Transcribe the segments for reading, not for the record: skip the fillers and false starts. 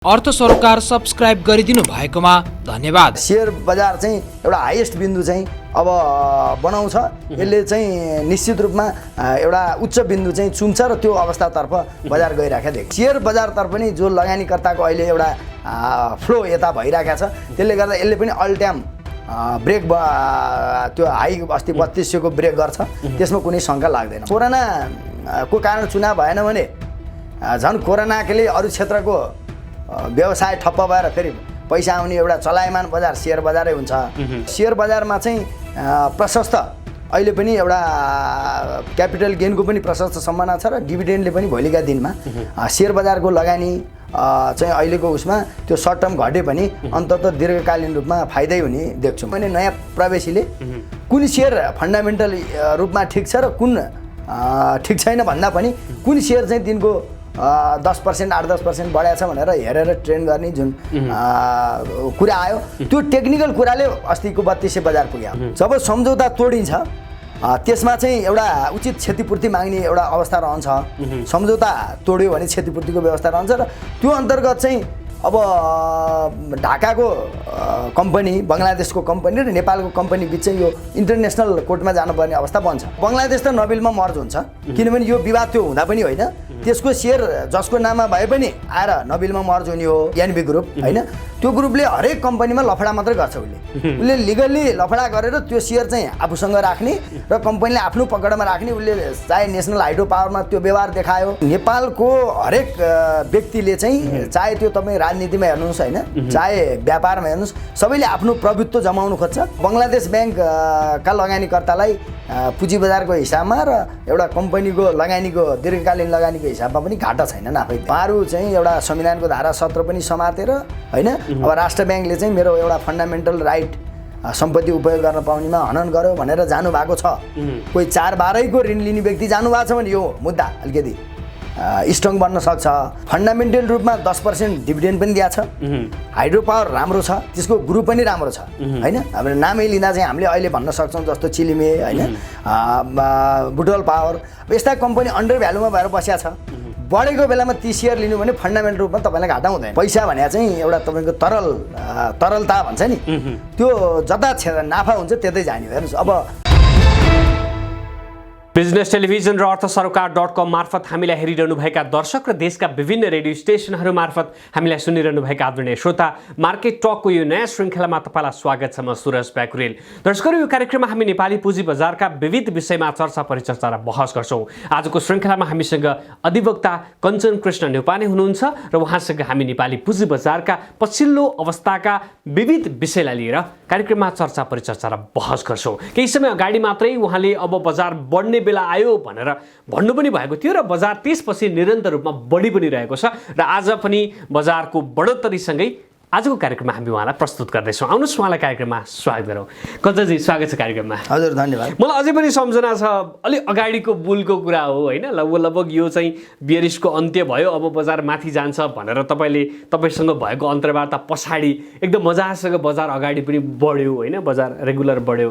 अर्थ सरोकार सब्स्क्राइब गरिदिनु भएकोमा धन्यवाद। शेयर बजार चाहिँ एउटा हाईएस्ट बिन्दु चाहिँ अब बनाउँछ। यसले चाहिँ निश्चित रूपमा एउटा उच्च बिन्दु चाहिँ चुम्छ र त्यो अवस्थातर्फ बजार गइराखेको देखिन्छ। शेयर बजारतर्फ पनि जो लगानीकर्ताको अहिले एउटा फ्लो यता भइराखेको छ, त्यसले गर्दा यसले पनि अल टाइम ब्रेक त्यो हाई अस्ति 3200 को ब्रेक गर्छ, त्यसमा कुनै शङ्का लाग्दैन। कोरोनाको कारण चुनाव भएन भने झन् कोरोनाले अरू क्षेत्रको व्यवसाय ठप्प भएर फेरि पैसा आउने एउटा चलायमान बजार शेयर बजारै हुन्छ। शेयर बजारमा चाहिँ प्रशस्त अहिले पनि एउटा क्यापिटल गेनको पनि प्रशस्त सम्भावना छ र डिभिडेन्डले पनि भोलिका दिनमा शेयर बजारको लगानी चाहिँ अहिलेको उसमा त्यो सर्ट टर्म घटे पनि अन्ततः दीर्घकालीन रूपमा फाइदै हुने देख्छु। मैले नयाँ प्रवेशीले कुन शेयर फन्डामेन्टल रूपमा ठिक छ र कुन ठिक छैन भन्दा पनि कुन शेयर चाहिँ दिनको 10% 8-10% बढाएको छ भनेर हेरेर ट्रेन गर्ने जुन कुरा आयो, त्यो टेक्निकल कुराले अस्तिको 3200 बजार पुग्यो। जब सम्झौता तोडिन्छ त्यसमा चाहिँ एउटा उचित क्षतिपूर्ति माग्ने एउटा अवस्था रहन्छ। सम्झौता तोड्यो भने क्षतिपूर्तिको व्यवस्था रहन्छ र त्यो अन्तर्गत चाहिँ अब ढाकाको कम्पनी, बङ्गलादेशको कम्पनी र नेपालको कम्पनी बिच चाहिँ यो इन्टरनेसनल कोर्टमा जानुपर्ने अवस्था बन्छ। बङ्गलादेश र नबिलमा मर्ज हुन्छ, किनभने यो विवाद त्यो हुँदा पनि होइन, त्यसको शेयर जसको नाममा भए पनि आएर नबिलमा मर्ज हुने हो एनबी ग्रुप होइन। त्यो ग्रुपले हरेक कम्पनीमा लफडा मात्रै गर्छ। उसले लिगल्ली लफडा गरेर त्यो शेयर चाहिँ आफूसँग राख्ने र कम्पनीले आफ्नो पकडमा राख्ने। उसले चाहे नेसनल हाइड्रो पावरमा त्यो व्यवहार देखायो। नेपालको हरेक व्यक्तिले चाहिँ चाहे त्यो तपाईँ राजनीतिमा हेर्नुहोस् होइन, चाहे व्यापारमा हेर्नुहोस्, सबैले आफ्नो प्रभुत्व जमाउनु खोज्छ। बङ्गलादेश ब्याङ्कका लगानीकर्तालाई पुँजी बजारको हिसाबमा र एउटा कम्पनीको लगानीको दीर्घकालीन लगानीको हिसाबमा पनि घाटा छैन आफै। उहाँहरू चाहिँ एउटा संविधानको धारा 17 पनि समातेर होइन, अब राष्ट्र ब्याङ्कले चाहिँ मेरो एउटा फन्डामेन्टल राइट सम्पत्ति उपयोग गर्न पाउनेमा हनन गर्यो भनेर जानुभएको छ। कोही 4/12 ऋण लिने व्यक्ति जानुभएको छ भने यो मुद्दा अलिकति स्ट्रङ बन्न सक्छ। फन्डामेन्टल रूपमा 10% डिभिडेन्ड पनि दिएको छ। हाइड्रो पावर राम्रो छ, त्यसको ग्रुप पनि राम्रो छ होइन। अब नामै लिँदा चाहिँ हामीले अहिले भन्न सक्छौँ जस्तो चिलिमे होइन, बुटवल पावर, यस्ता कम्पनी अन्डर भ्यालुमा भएर बसिया छ। बढेको बेलामा ती सेयर लिनु भने फन्डामेन्टल रूपमा तपाईँलाई घाटा हुँदैन। पैसा भने चाहिँ एउटा तपाईँको तरलता भन्छ नि, त्यो जता नाफा हुन्छ त्यतै जाने हो। हेर्नुहोस्, अब बिजनेस टेलिभिजन र अर्थ सरोकार.com मार्फत हामीलाई हेरिरहनुभएका दर्शक र देशका विभिन्न रेडियो स्टेसनहरू मार्फत हामीलाई सुनिरहनुभएका आदरणीय श्रोता, मार्केट टकको यो नयाँ श्रृङ्खलामा तपाईँलाई स्वागत छ। म सुरज प्याकुरेल। दर्शकहरू, यो कार्यक्रममा हामी नेपाली पुँजी बजारका विविध विषयमा चर्चा परिचर्चा र बहस गर्छौँ। आजको श्रृङ्खलामा हामीसँग अधिवक्ता कञ्चन कृष्ण न्यौपाने हुनुहुन्छ र उहाँसँग हामी नेपाली पुँजी बजारका पछिल्लो अवस्थाका विविध विषयलाई लिएर कार्यक्रममा चर्चा परिचर्चा र बहस गर्छौँ। केही समय अगाडि मात्रै उहाँले अब बजार बढ्ने बेला आयो भनेर भन्नु पनि भएको थियो र बजार त्यसपछि निरन्तर रूपमा बढी पनि रहेको छ र आज पनि बजारको बढोत्तरीसँगै आजको कार्यक्रममा हामी उहाँलाई प्रस्तुत गर्दैछौँ। आउनुहोस् उहाँलाई कार्यक्रममा स्वागत गरौँ। कञ्चनजी, स्वागत छ कार्यक्रममा। हजुर, धन्यवाद। मलाई अझै पनि सम्झना छ, अलि अगाडिको बुलको कुरा हो होइन, लगभग यो चाहिँ बियरिसको अन्त्य भयो, अब बजार माथि जान्छ भनेर तपाईँसँग भएको अन्तर्वार्ता पछाडि एकदम मजासँग बजार अगाडि पनि बढ्यो होइन, बजार रेगुलर बढ्यो।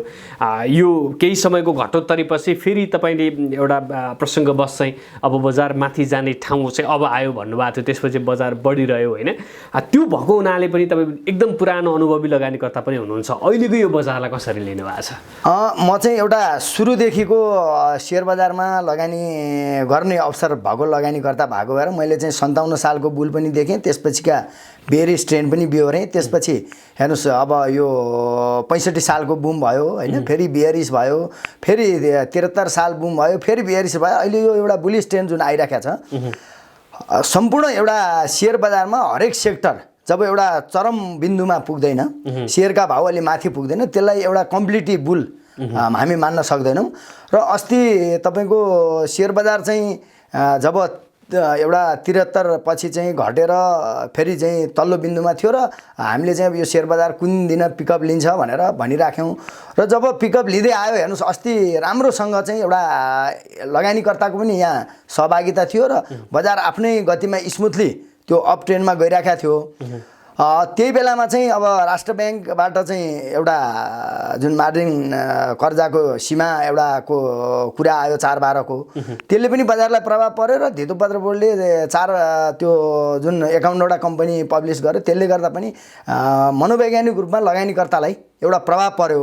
यो केही समयको घटोत्तरीपछि फेरि तपाईँले एउटा प्रसङ्गवश चाहिँ अब बजार माथि जाने ठाउँ चाहिँ अब आयो भन्नुभएको थियो, त्यसपछि बजार बढिरह्यो होइन। त्यो भएको हुनाले पनि तपाईँ एकदम पुरानो अनुभवी लगानीकर्ता पनि हुनुहुन्छ, अहिलेको यो बजारलाई कसरी लिनु भएको छ? म चाहिँ एउटा सुरुदेखिको सेयर बजारमा लगानी गर्ने अवसर भएको लगानीकर्ता भएको भएर मैले चाहिँ 57 सालको बुल पनि देखेँ, त्यसपछिका बेयरिस ट्रेन्ड पनि बिहोरेँ। त्यसपछि हेर्नुहोस्, अब यो 65 सालको बुम भयो होइन, फेरि बेयरिस भयो, फेरि 73 साल बुम भयो, फेरि बेयरिस भयो। अहिले यो एउटा बुलिस ट्रेन्ड जुन आइराखेको छ, सम्पूर्ण एउटा सेयर बजारमा हरेक सेक्टर जब एउटा चरम बिन्दुमा पुग्दैन, सेयरका भाउ अलि माथि पुग्दैन, त्यसलाई एउटा कम्प्लिटली बुल हामी मान्न सक्दैनौँ। र अस्ति तपाईँको सेयर बजार चाहिँ जब एउटा 73 पछि चाहिँ घटेर फेरि चाहिँ तल्लो बिन्दुमा थियो र हामीले चाहिँ अब यो सेयर बजार कुन दिन पिकअप लिन्छ भनेर भनिराख्यौँ। र जब पिकअप लिँदै आयो, हेर्नुहोस् अस्ति राम्रोसँग चाहिँ एउटा लगानीकर्ताको पनि यहाँ सहभागिता थियो र बजार आफ्नै गतिमा स्मुथली त्यो अप ट्रेन्डमा गइराखेको थियो। त्यही बेलामा चाहिँ अब राष्ट्र ब्याङ्कबाट चाहिँ एउटा जुन मार्जिन कर्जाको सीमा एउटाको कुरा आयो 4/12 को, त्यसले पनि बजारलाई प्रभाव पर्यो र धितोपत्र बोर्डले त्यो जुन 51वटा कम्पनी पब्लिस गर्यो, त्यसले गर्दा पनि मनोवैज्ञानिक रूपमा लगानीकर्तालाई एउटा प्रभाव पर्यो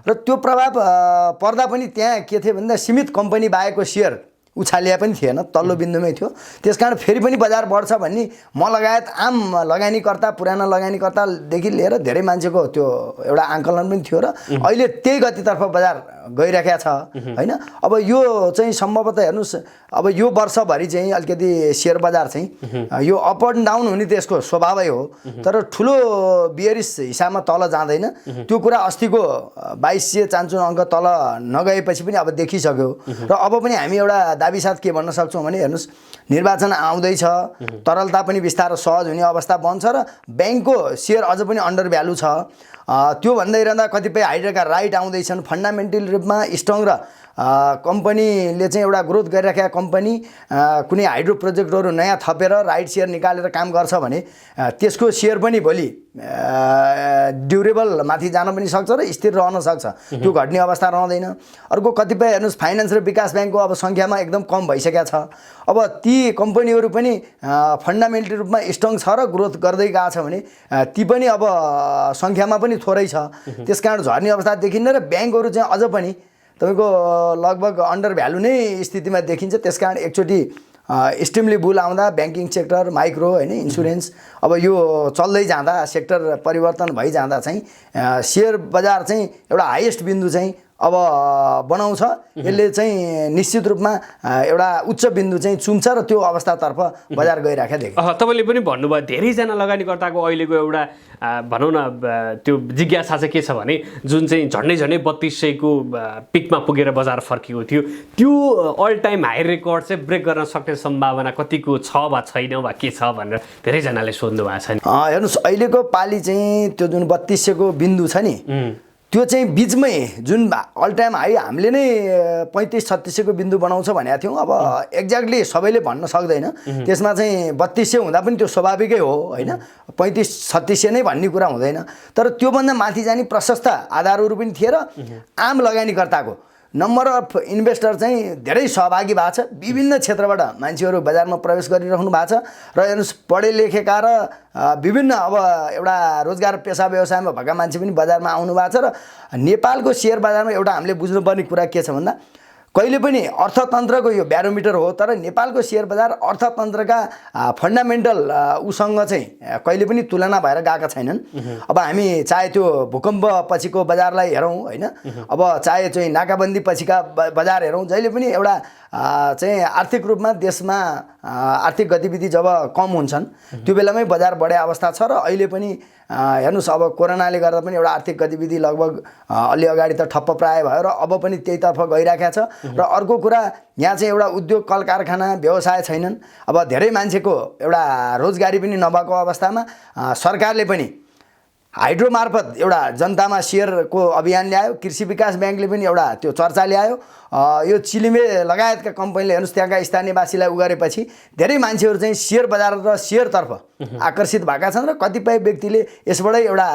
र त्यो प्रभाव पर्दा पनि त्यहाँ के थियो भन्दा सीमित कम्पनी बाहेकको सेयर उछालिया पनि थिएन, तल्लो बिन्दुमै थियो। त्यसकारण फेरि पनि बजार बढ्छ भन्ने म लगायत आम लगानीकर्ता, पुराना लगानीकर्तादेखि लिएर धेरै मान्छेको त्यो एउटा आङ्कलन पनि थियो र अहिले त्यही गतितर्फ बजार गइरहेको छ हैन। अब यो चाहिँ सम्भवतः हेर्नुस्, अब यो वर्षभरि चाहिँ अलिकति सेयर बजार चाहिँ यो अप एन्ड डाउन हुने त यसको स्वभावै हो, तर ठुलो बियरिस हिसाबमा तल जाँदैन। त्यो कुरा अस्तिको 2200 चान्चुन अङ्क तल नगएपछि पनि अब देखिसक्यो र अब पनि हामी एउटा दाबी साथ के भन्न सक्छौँ भने हेर्नुस्, निर्वाचन आउँदैछ, तरलता पनि बिस्तारै सहज हुने अवस्था बन्छ र ब्याङ्कको सेयर अझ पनि अन्डर भ्यालु छ। त्यो भन्दै रहँदा कतिपय हाइड्रोका राइट आउँदैछन्, फन्डामेन्टल रूपमा स्ट्रङ र कम्पनीले चाहिँ एउटा ग्रोथ गरिराखेका कम्पनी कुनै हाइड्रो प्रोजेक्टहरू नयाँ थपेर राइट सेयर निकालेर काम गर्छ भने त्यसको सेयर पनि भोलि ड्युरेबल माथि जान पनि सक्छ र स्थिर रहन सक्छ, त्यो घट्ने अवस्था रहँदैन। अर्को कतिपय हेर्नुहोस्, फाइनेन्स र विकास ब्याङ्कको अब सङ्ख्यामा एकदम कम भइसकेको छ। अब ती कम्पनीहरू पनि फन्डामेन्टल रूपमा स्ट्रङ छ र ग्रोथ गर्दै गएको छ भने ती पनि अब सङ्ख्यामा पनि थोरै छ, त्यसकारण झर्ने अवस्था देखिन्न र ब्याङ्कहरू चाहिँ अझ पनि तपाईँको लगभग अन्डर भ्यालु नै स्थितिमा देखिन्छ। त्यसकारण एकचोटि एक्सट्रिमली बुल आउँदा ब्याङ्किङ सेक्टर, माइक्रो हैन, इन्सुरेन्स, अब यो चल्दै जाँदा, सेक्टर परिवर्तन भइजाँदा चाहिँ सेयर बजार चाहिँ एउटा हाइएस्ट बिन्दु चाहिँ अब बनाउँछ। यसले चाहिँ निश्चित रूपमा एउटा उच्च बिन्दु चाहिँ चुम्छ र त्यो अवस्थातर्फ बजार गइराखेको देख्छ। तपाईँले पनि भन्नुभयो धेरैजना लगानीकर्ताको अहिलेको एउटा भनौँ न त्यो जिज्ञासा चाहिँ के छ भने जुन चाहिँ झन्डै 3200 को पिकमा पुगेर बजार फर्किएको थियो, त्यो अल टाइम हाई रेकर्ड चाहिँ ब्रेक गर्न सक्ने सम्भावना कतिको छ वा छैन वा के छ भनेर धेरैजनाले सोध्नु भएको छ नि। हेर्नुहोस्, अहिलेको पाली चाहिँ त्यो जुन 3200 को बिन्दु छ नि, त्यो चाहिँ बिचमै जुन अल टाइम हाई हामीले नै 3500-3600 को बिन्दु बनाउँछ भनेको थियौँ। अब एक्ज्याक्टली सबैले भन्न सक्दैन, त्यसमा चाहिँ 3200 हुँदा पनि त्यो स्वाभाविकै हो हैन, 3500-3600 नै भन्ने कुरा हुँदैन। तर त्योभन्दा माथि जाने प्रशस्त आधारहरू पनि थिए र आम लगानीकर्ताको नम्बर अफ इन्भेस्टर चाहिँ धेरै सहभागी भएको छ। विभिन्न क्षेत्रबाट मान्छेहरू बजारमा प्रवेश गरिराख्नु भएको छ र हेर्नुहोस्, पढे लेखेका र विभिन्न अब एउटा रोजगार पेसा व्यवसायमा भएका मान्छे पनि बजारमा आउनु भएको छ। र नेपालको सेयर बजारमा एउटा हामीले बुझ्नुपर्ने कुरा के छ भन्दा कहिले पनि अर्थतन्त्रको यो ब्यारोमिटर हो, तर नेपालको सेयर बजार अर्थतन्त्रका फन्डामेन्टल उसँग चाहिँ कहिले पनि तुलना भएर गएका छैनन्। अब हामी चाहे त्यो भूकम्प पछिको बजारलाई हेरौँ हैन, अब चाहे चाहिँ नाकाबन्दी पछिका बजार हेरौँ, जहिले पनि एउटा चाहिँ आर्थिक रूपमा देशमा आर्थिक गतिविधि जब कम हुन्छन् त्यो बेलामै बजार बढे अवस्था छ। र अहिले पनि हेर्नुहोस्, अब कोरोनाले गर्दा पनि एउटा आर्थिक गतिविधि लगभग अलि अगाडि त ठप्प प्राय भयो र अब पनि त्यहीतर्फ गइराखेको छ। र अर्को कुरा, यहाँ चाहिँ एउटा उद्योग कल कारखाना व्यवसाय छैनन्। अब धेरै मान्छेको एउटा रोजगारी पनि नभएको अवस्थामा सरकारले पनि हाइड्रो मार्फत एउटा जनतामा सेयरको अभियान ल्यायो, कृषि विकास ब्याङ्कले पनि एउटा त्यो चर्चा ल्यायो। यो चिलिमे लगायतका कम्पनीले हेर्नुहोस् त्यहाँका स्थानीयवासीलाई उगरेपछि धेरै मान्छेहरू चाहिँ सेयर बजार र सेयरतर्फ आकर्षित भएका छन् र कतिपय व्यक्तिले यसबाटै एउटा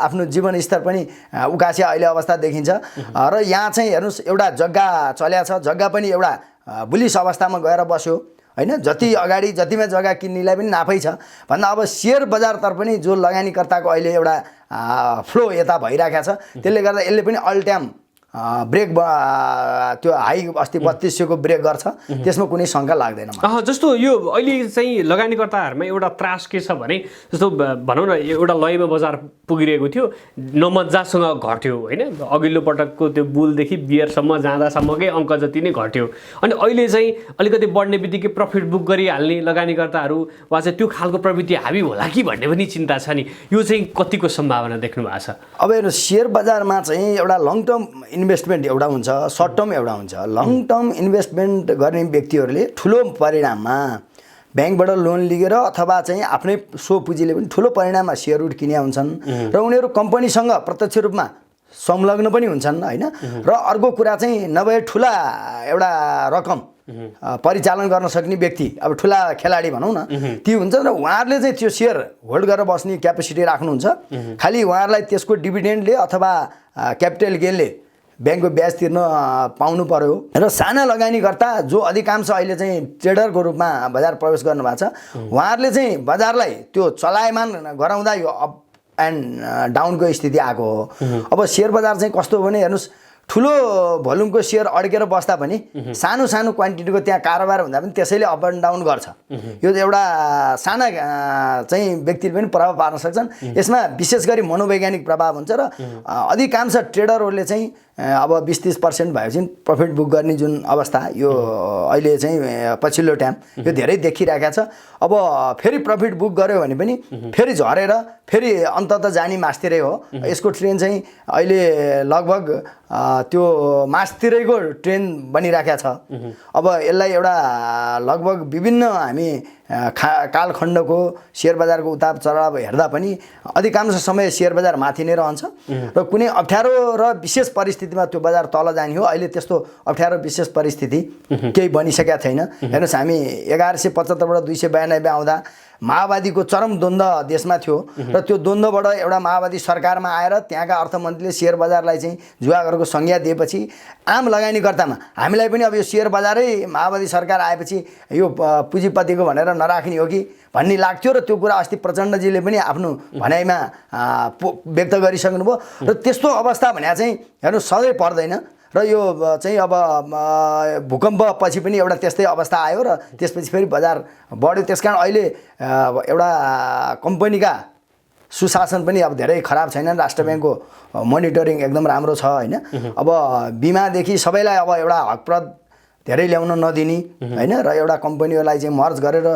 आफ्नो जीवनस्तर पनि उकासे अहिले अवस्था देखिन्छ। र यहाँ चाहिँ हेर्नुहोस्, एउटा जग्गा चल्या छ, जग्गा पनि एउटा बुलिस अवस्थामा गएर बस्यो हैन। जति अगाडि जतिमा जग्गा किन्नेलाई पनि नाफै छ भन्दा अब सेयर बजारतर्फ पनि जो लगानीकर्ताको अहिले एउटा फ्लो यता भइरहेको छ, त्यसले गर्दा यसले पनि अल टाइम ब्रेक त्यो हाई अस्ति 3200 को ब्रेक गर्छ, त्यसमा कुनै शङ्का लाग्दैन। जस्तो यो अहिले चाहिँ लगानीकर्ताहरूमा एउटा त्रास के छ भने जस्तो भनौँ न एउटा लयमा बजार पुगिरहेको थियो, नमजासँग घट्यो हैन, अघिल्लो पटकको त्यो बुलदेखि बियरसम्म जाँदासम्मकै अङ्क जति नै घट्यो। अनि अहिले चाहिँ अलिकति बढ्ने बित्तिकै प्रफिट बुक गरिहाल्ने लगानीकर्ताहरू वा चाहिँ त्यो खालको प्रवृत्ति हाबी होला कि भन्ने पनि चिन्ता छ नि, यो चाहिँ कतिको सम्भावना देख्नु भएको छ? अब हेर्नु, सेयर बजारमा चाहिँ एउटा लङ टर्म इन्भेस्टमेन्ट एउटा हुन्छ, सर्ट टर्म एउटा हुन्छ। लङ टर्म इन्भेस्टमेन्ट गर्ने व्यक्तिहरूले ठुलो परिणाममा ब्याङ्कबाट लोन लिएर अथवा चाहिँ आफ्नै सो पुँजीले पनि ठुलो परिणाममा सेयरहरू किने हुन्छन् र उनीहरू कम्पनीसँग प्रत्यक्ष रूपमा संलग्न पनि हुन्छन् हैन। र अर्को कुरा चाहिँ नभए ठुला एउटा रकम परिचालन गर्न सक्ने व्यक्ति, अब ठुला खेलाडी भनौँ न, ती हुन्छ र उहाँहरूले चाहिँ त्यो सेयर होल्ड गरेर बस्ने क्यापेसिटी राख्नुहुन्छ। खालि उहाँहरूलाई त्यसको डिभिडेन्डले अथवा क्यापिटल गेनले ब्याङ्कको ब्याज तिर्न पाउनु पर्यो। र साना लगानीकर्ता जो अधिकांश अहिले चाहिँ ट्रेडरको रूपमा बजार प्रवेश गर्नुभएको छ, उहाँहरूले चाहिँ बजारलाई त्यो चलायमान गराउँदा यो अप एन्ड डाउनको स्थिति आएको हो। अब सेयर बजार चाहिँ कस्तो हो भने हेर्नुहोस्, ठुलो भोल्युमको सेयर अड्केर बस्दा पनि सानो सानो क्वान्टिटीको त्यहाँ कारोबार हुँदा पनि त्यसैले अप एन्ड डाउन गर्छ। यो एउटा साना चाहिँ व्यक्तिले पनि प्रभाव पार्न सक्छन्। यसमा विशेष गरी मनोवैज्ञानिक प्रभाव हुन्छ र अधिकांश ट्रेडरहरूले चाहिँ अब 20-30% भएपछि प्रफिट बुक गर्ने जुन अवस्था यो अहिले चाहिँ पछिल्लो टाइम यो धेरै देखिरहेको छ। अब फेरि प्रफिट बुक गर्यो भने पनि फेरि झरेर फेरि अन्तत जाने मासतिरै हो। यसको ट्रेन चाहिँ अहिले लगभग त्यो मासतिरैको ट्रेन बनिरहेको छ। अब यसलाई एउटा लगभग विभिन्न हामी कालखण्डको सेयर बजारको उतार चढाव हेर्दा पनि अधिकांश समय सेयर बजार माथि नै रहन्छ र कुनै अप्ठ्यारो र विशेष परिस्थितिमा त्यो बजार तल जाने हो। अहिले त्यस्तो अप्ठ्यारो विशेष परिस्थिति केही बनिसकेका छैन। हेर्नुहोस्, हामी 1175बाट 292 आउँदा माओवादीको चरम द्वन्द्व देशमा थियो र त्यो द्वन्द्वबाट एउटा माओवादी सरकारमा आएर त्यहाँका अर्थमन्त्रीले सेयर बजारलाई चाहिँ जुवागरको संज्ञा दिएपछि आम लगानीकर्तामा हामीलाई पनि अब यो सेयर बजारै माओवादी सरकार आएपछि यो पुँजीपतिको भनेर नराख्ने हो कि भन्ने लाग्थ्यो र त्यो कुरा अस्ति प्रचण्डजीले पनि आफ्नो भनाइमा व्यक्त गरिसक्नुभयो। र त्यस्तो अवस्था भने चाहिँ हेर्नु सधैँ पर्दैन र यो चाहिँ अब भूकम्प पछि पनि एउटा त्यस्तै अवस्था आयो र त्यसपछि फेरि बजार बढ्यो। त्यसकारण अहिले एउटा कम्पनीका सुशासन पनि अब धेरै खराब छैनन्। राष्ट्र ब्याङ्कको मोनिटरिङ एकदम राम्रो छ होइन। अब बिमादेखि सबैलाई अब एउटा हकप्रद धेरै ल्याउन नदिने होइन र एउटा कम्पनीहरूलाई चाहिँ मर्ज गरेर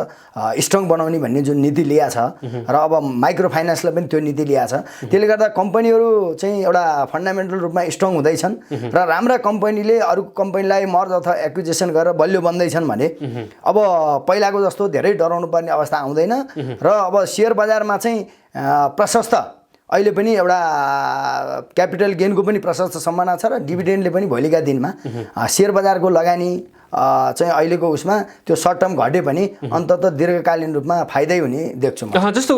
स्ट्रङ बनाउने भन्ने जुन नीति लिया छ र अब माइक्रो फाइनेन्सलाई पनि त्यो नीति लिया छ। त्यसले गर्दा कम्पनीहरू चाहिँ एउटा फन्डामेन्टल रूपमा स्ट्रङ हुँदैछन् र राम्रा कम्पनीले अरू कम्पनीलाई मर्ज अथवा एक्विजिसन गरेर बलियो बन्दैछन् भने अब पहिलाको जस्तो धेरै डराउनु पर्ने अवस्था आउँदैन र अब सेयर बजारमा चाहिँ प्रशस्त अहिले पनि एउटा क्यापिटल गेनको पनि प्रशस्त सम्भावना छ र डिभिडेन्डले पनि भोलिका दिनमा सेयर बजारको लगानी चाहिँ अहिलेको उसमा त्यो सर्ट टर्म घटे पनि अन्ततः दीर्घकालीन रूपमा फाइदै हुने देख्छु म। जस्तो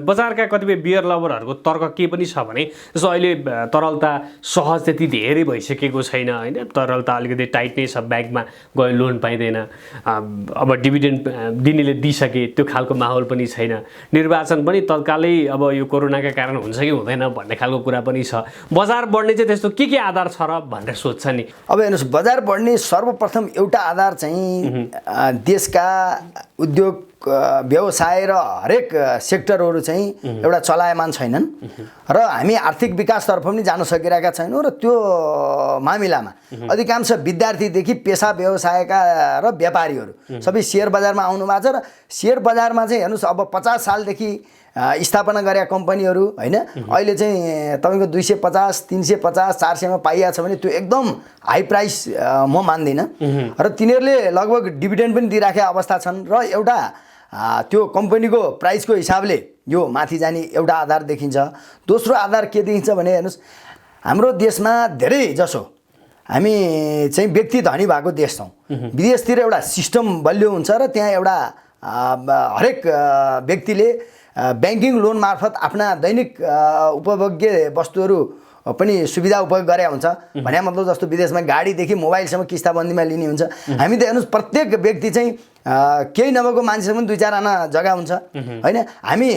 बजारका कतिपय बियर लभरहरूको तर्क के पनि छ भने जस्तो अहिले तरलता सहज त्यति धेरै भइसकेको छैन होइन, तरलता अलिकति टाइट नै छ, ब्याङ्कमा गयो लोन पाइँदैन, अब डिभिडेन्ड दिनेले दिइसके त्यो खालको माहौल पनि छैन, निर्वाचन पनि तत्कालै अब यो कोरोनाका कारण हुन्छ कि हुँदैन भन्ने खालको कुरा पनि छ। बजार बढ्ने चाहिँ त्यस्तो के आधार छ र भनेर सोध्छ नि। अब हेर्नुहोस्, बजार बढ्ने सर्वप्रथम एउटा आधार चाहिँ देशका उद्योग व्यवसाय र हरेक सेक्टरहरू चाहिँ एउटा चलायमान छैनन् र हामी आर्थिक विकासतर्फ पनि जान सकिरहेका छैनौँ र त्यो मामिलामा अधिकांश विद्यार्थीदेखि पेसा व्यवसायका र व्यापारीहरू सबै सेयर बजारमा आउनु भएको छ र सेयर बजारमा चाहिँ हेर्नुहोस्, अब 50 सालदेखि स्थापना गरेका कम्पनीहरू होइन अहिले चाहिँ तपाईँको 250, 350, 400मा पाइएको छ भने त्यो एकदम हाई प्राइस म मान्दिनँ र तिनीहरूले लगभग डिभिडेन्ड पनि दिइराखेका अवस्था छन् र एउटा त्यो कम्पनीको प्राइसको हिसाबले यो माथि जाने एउटा आधार देखिन्छ। दोस्रो आधार के देखिन्छ भने हेर्नुहोस्, हाम्रो देशमा धेरै जसो हामी चाहिँ व्यक्ति धनी भएको देश छौँ। विदेशतिर एउटा सिस्टम बलियो हुन्छ र त्यहाँ एउटा हरेक व्यक्तिले ब्याङ्किङ लोन मार्फत आफ्ना दैनिक उपभोग्य वस्तुहरू पनि सुविधा उपयोग गरे हुन्छ भने मतलब जस्तो विदेशमा गाडीदेखि मोबाइलसम्म किस्ताबन्दीमा लिने हुन्छ। हामी त हेर्नुहोस्, प्रत्येक व्यक्ति चाहिँ केही नभएको मान्छेसँग पनि 2-4 आना जग्गा हुन्छ होइन। हामी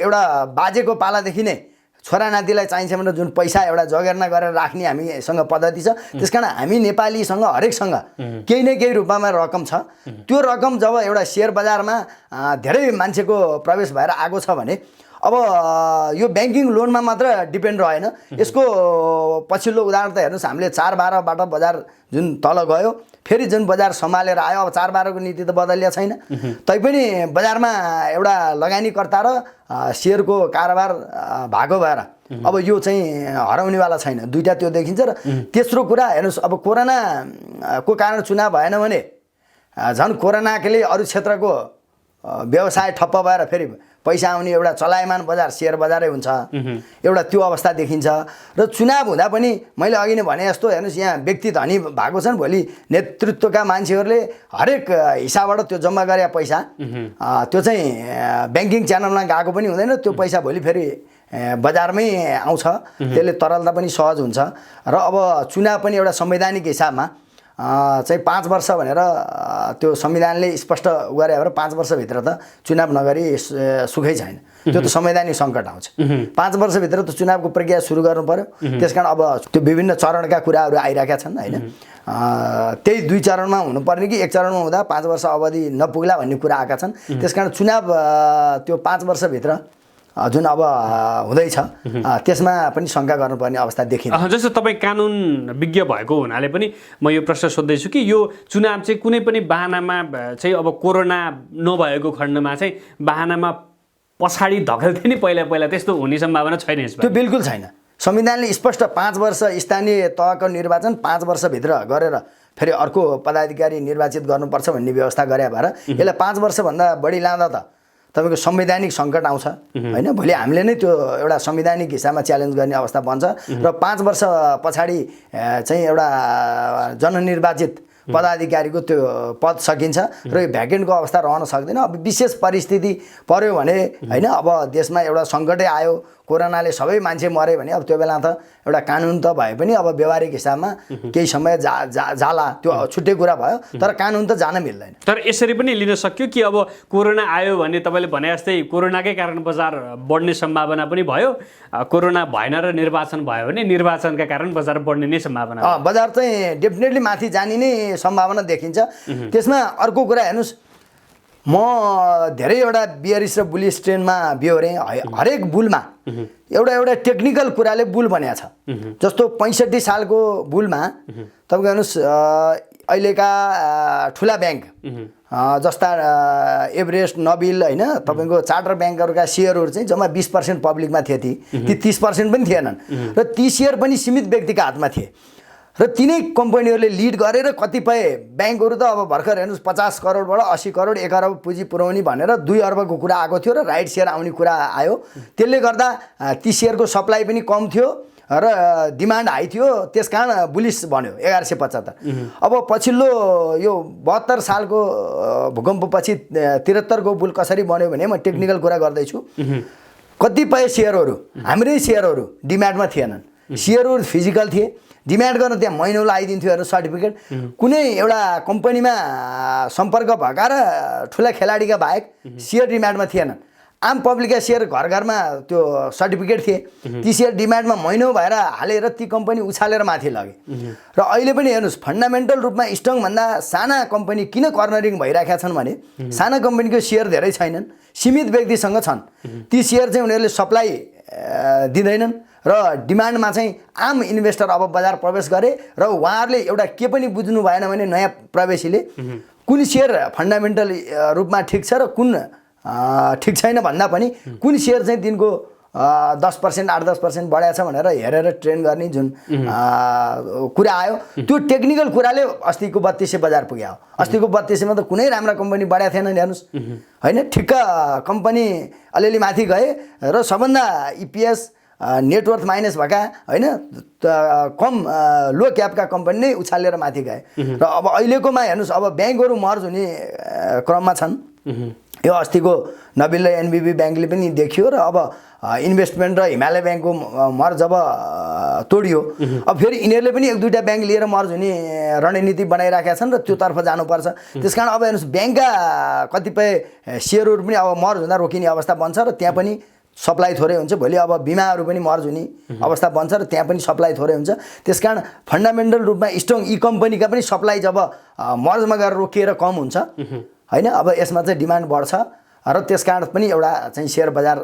एउटा बाजेको पालादेखि नै छोरा नातिलाई चाहिन्छ भने जुन पैसा एउटा जगेर्ना गरेर राख्ने हामीसँग पद्धति छ। त्यसकारण हामी नेपालीसँग हरेकसँग केही न केही रूपमा रकम छ। त्यो रकम जब एउटा सेयर बजारमा धेरै मान्छेको प्रवेश भएर आएको छ भने अब यो ब्याङ्किङ लोनमा मात्र डिपेन्ड रहेन। यसको पछिल्लो उदाहरण त हेर्नुहोस्, हामीले 4-12बाट बजार जुन तल गयो, फेरि जुन बजार सम्हालेर आयो, अब 4-12को नीति त बदलिया छैन, तैपनि बजारमा एउटा लगानीकर्ता र सेयरको कारोबार भएको भएर अब यो चाहिँ हराउनेवाला छैन। दुईटा त्यो देखिन्छ। र तेस्रो कुरा हेर्नुहोस्, अब कोरोनाको कारण चुनाव भएन भने झन् कोरोनाले अरू क्षेत्रको व्यवसाय ठप्प भएर फेरि पैसा आउने एउटा चलायमान बजार सेयर बजारै हुन्छ एउटा त्यो अवस्था देखिन्छ र चुनाव हुँदा पनि मैले अघि नै भने जस्तो हेर्नुहोस् यहाँ व्यक्ति धनी भएको छन् भोलि नेतृत्वका मान्छेहरूले हरेक हिसाबबाट त्यो जम्मा गरे पैसा त्यो चाहिँ ब्याङ्किङ च्यानलमा गएको पनि हुँदैन त्यो पैसा भोलि फेरि बजारमै आउँछ त्यसले तरलता पनि सहज हुन्छ र अब चुनाव पनि एउटा संवैधानिक हिसाबमा चाहिँ 5 वर्ष भनेर त्यो संविधानले स्पष्ट गरे भएर 5 वर्षभित्र त चुनाव नगरी सुखै छैन त्यो त संवैधानिक सङ्कट आउँछ 5 वर्षभित्र त चुनावको प्रक्रिया सुरु गर्नु पर्यो त्यसकारण अब त्यो विभिन्न चरणका कुराहरू आइरहेका छन् होइन त्यही 2 चरणमा हुनुपर्ने कि 1 चरणमा हुँदा 5 वर्ष अवधि नपुग्ला भन्ने कुरा आएका छन् त्यसकारण चुनाव त्यो 5 वर्षभित्र जुन अब हुँदैछ त्यसमा पनि शङ्का गर्नुपर्ने अवस्था देखिन्छ जस्तो तपाईँ कानुन विज्ञ भएको हुनाले पनि म यो प्रश्न सोध्दैछु कि यो चुनाव चाहिँ कुनै पनि बाहनामा चाहिँ अब कोरोना नभएको खण्डमा चाहिँ बाहनामा पछाडि धकेल्थे नि पहिला त्यस्तो हुने सम्भावना छैन यसमा त्यो बिल्कुल छैन संविधानले स्पष्ट 5 वर्ष स्थानीय तहको निर्वाचन 5 वर्षभित्र गरेर फेरि अर्को पदाधिकारी निर्वाचित गर्नुपर्छ भन्ने व्यवस्था गरे भएर यसलाई 5 वर्षभन्दा बढी लाँदा त तपाईँको संवैधानिक सङ्कट आउँछ होइन भोलि हामीले नै त्यो एउटा संवैधानिक हिसाबमा च्यालेन्ज गर्ने अवस्था बन्छ र 5 वर्ष पछाडि चाहिँ एउटा जननिर्वाचित पदाधिकारीको त्यो पद सकिन्छ र यो भ्याकेन्टको अवस्था रहन सक्दैन अब विशेष परिस्थिति पर्यो भने होइन अब देशमा एउटा सङ्कटै आयो कोरोनाले सबै मान्छे मरे भने अब त्यो बेला त एउटा कानुन त भए पनि अब व्यवहारिक हिसाबमा केही समय जाला त्यो छुट्टै कुरा भयो तर कानुन त जान मिल्दैन तर यसरी पनि लिन सक्यो कि अब कोरोना आयो भने तपाईँले भने जस्तै कोरोनाकै कारण बजार बढ्ने सम्भावना पनि भयो कोरोना भएन र निर्वाचन भयो भने निर्वाचनका कारण बजार बढ्ने नै सम्भावना बजार चाहिँ डेफिनेटली माथि जाने नै सम्भावना देखिन्छ त्यसमा अर्को कुरा हेर्नुहोस् म धेरैवटा बियरिस र बुलिस ट्रेनमा बिहोरेँ हरेक बुलमा एउटा टेक्निकल कुराले बुल बनिएको छ जस्तो 65 सालको बुलमा तपाईँको हेर्नुहोस् अहिलेका ठुला ब्याङ्क जस्ता एभरेस्ट नबिल होइन तपाईँको चार्टर ब्याङ्कहरूका सेयरहरू चाहिँ जम्मा 20% पब्लिकमा थिए ती 30% पनि थिएनन् र ती सेयर पनि सीमित व्यक्तिका हातमा थिए र तिनै कम्पनीहरूले लिड गरेर कतिपय ब्याङ्कहरू त अब भर्खर हेर्नुहोस् 50 करोडबाट 80 करोड 1 अरब पुँजी पुर्याउने भनेर 2 अर्बको कुरा आएको थियो र राइट सेयर आउने कुरा आयो त्यसले गर्दा ती सेयरको सप्लाई पनि कम थियो र डिमान्ड हाई थियो त्यसकारण बुलिस बन्यो 1175 अब पछिल्लो यो 72 सालको भूकम्पपछि 73 को बुल कसरी बन्यो भने म टेक्निकल कुरा गर्दैछु कतिपय सेयरहरू हाम्रै सेयरहरू डिमान्डमा थिएनन् सेयरहरू फिजिकल थिए डिमान्ड गर्न त्यहाँ महिनौ लगाइदिन्थ्यो हेर्नु सर्टिफिकेट कुनै एउटा कम्पनीमा सम्पर्क भएका र ठुला खेलाडीका बाहेक सेयर डिमान्डमा थिएनन् आम पब्लिकका सेयर घर घरमा त्यो सर्टिफिकेट थिए ती सेयर डिमान्डमा महिनौ भएर हालेर ती कम्पनी उछालेर माथि लगे र अहिले पनि हेर्नुहोस् फन्डामेन्टल रूपमा स्ट्रङभन्दा साना कम्पनी किन कर्नरिङ भइरहेका छन् भने साना कम्पनीको सेयर धेरै छैनन् सीमित व्यक्तिसँग छन् ती सेयर चाहिँ उनीहरूले सप्लाई दिँदैनन् र डिमान्डमा चाहिँ आम इन्भेस्टर अब बजार प्रवेश गरे र उहाँहरूले एउटा के पनि बुझ्नु भएन भने नयाँ प्रवेशीले कुन सेयर फन्डामेन्टल रूपमा ठिक छ र कुन ठिक छैन भन्दा पनि कुन सेयर चाहिँ दिनको 10% 8-10% बढाएको छ भनेर हेरेर ट्रेन गर्ने जुन कुरा आयो त्यो टेक्निकल कुराले अस्तिको 3200 बजार पुग्यो अस्तिको 3200 मा त कुनै राम्रो कम्पनी बढाएको थिएन हेर्नुहोस् होइन ठिक्क कम्पनी अलिअलि माथि गए र सबभन्दा इपिएस नेटवर्थ माइनस भएका होइन कम लो क्यापका कम्पनी नै उछालेर माथि गए र अब अहिलेकोमा हेर्नुहोस् अब ब्याङ्कहरू मर्ज हुने क्रममा छन् यो अस्तिको नबिल र एनबिबी ब्याङ्कले पनि देखियो र अब इन्भेस्टमेन्ट र हिमालय ब्याङ्कको मर्ज जब तोडियो अब फेरि यिनीहरूले पनि 1-2टा ब्याङ्क लिएर मर्ज हुने रणनीति बनाइराखेका छन् र त्योतर्फ जानुपर्छ त्यसकारण अब हेर्नुहोस् ब्याङ्कका कतिपय सेयरहरू पनि अब मर्ज हुँदा रोकिने अवस्था बन्छ र त्यहाँ पनि सप्लाई थोरै हुन्छ भोलि अब बिमाहरू पनि मर्ज हुने अवस्था बन्छ र त्यहाँ पनि सप्लाई थोरै हुन्छ त्यसकारण फन्डामेन्टल रूपमा स्ट्रङ ई कम्पनीका पनि सप्लाई जब मर्जमा गएर रोकिएर कम हुन्छ होइन अब यसमा चाहिँ डिमान्ड बढ्छ र त्यसकारण पनि एउटा चाहिँ सेयर बजार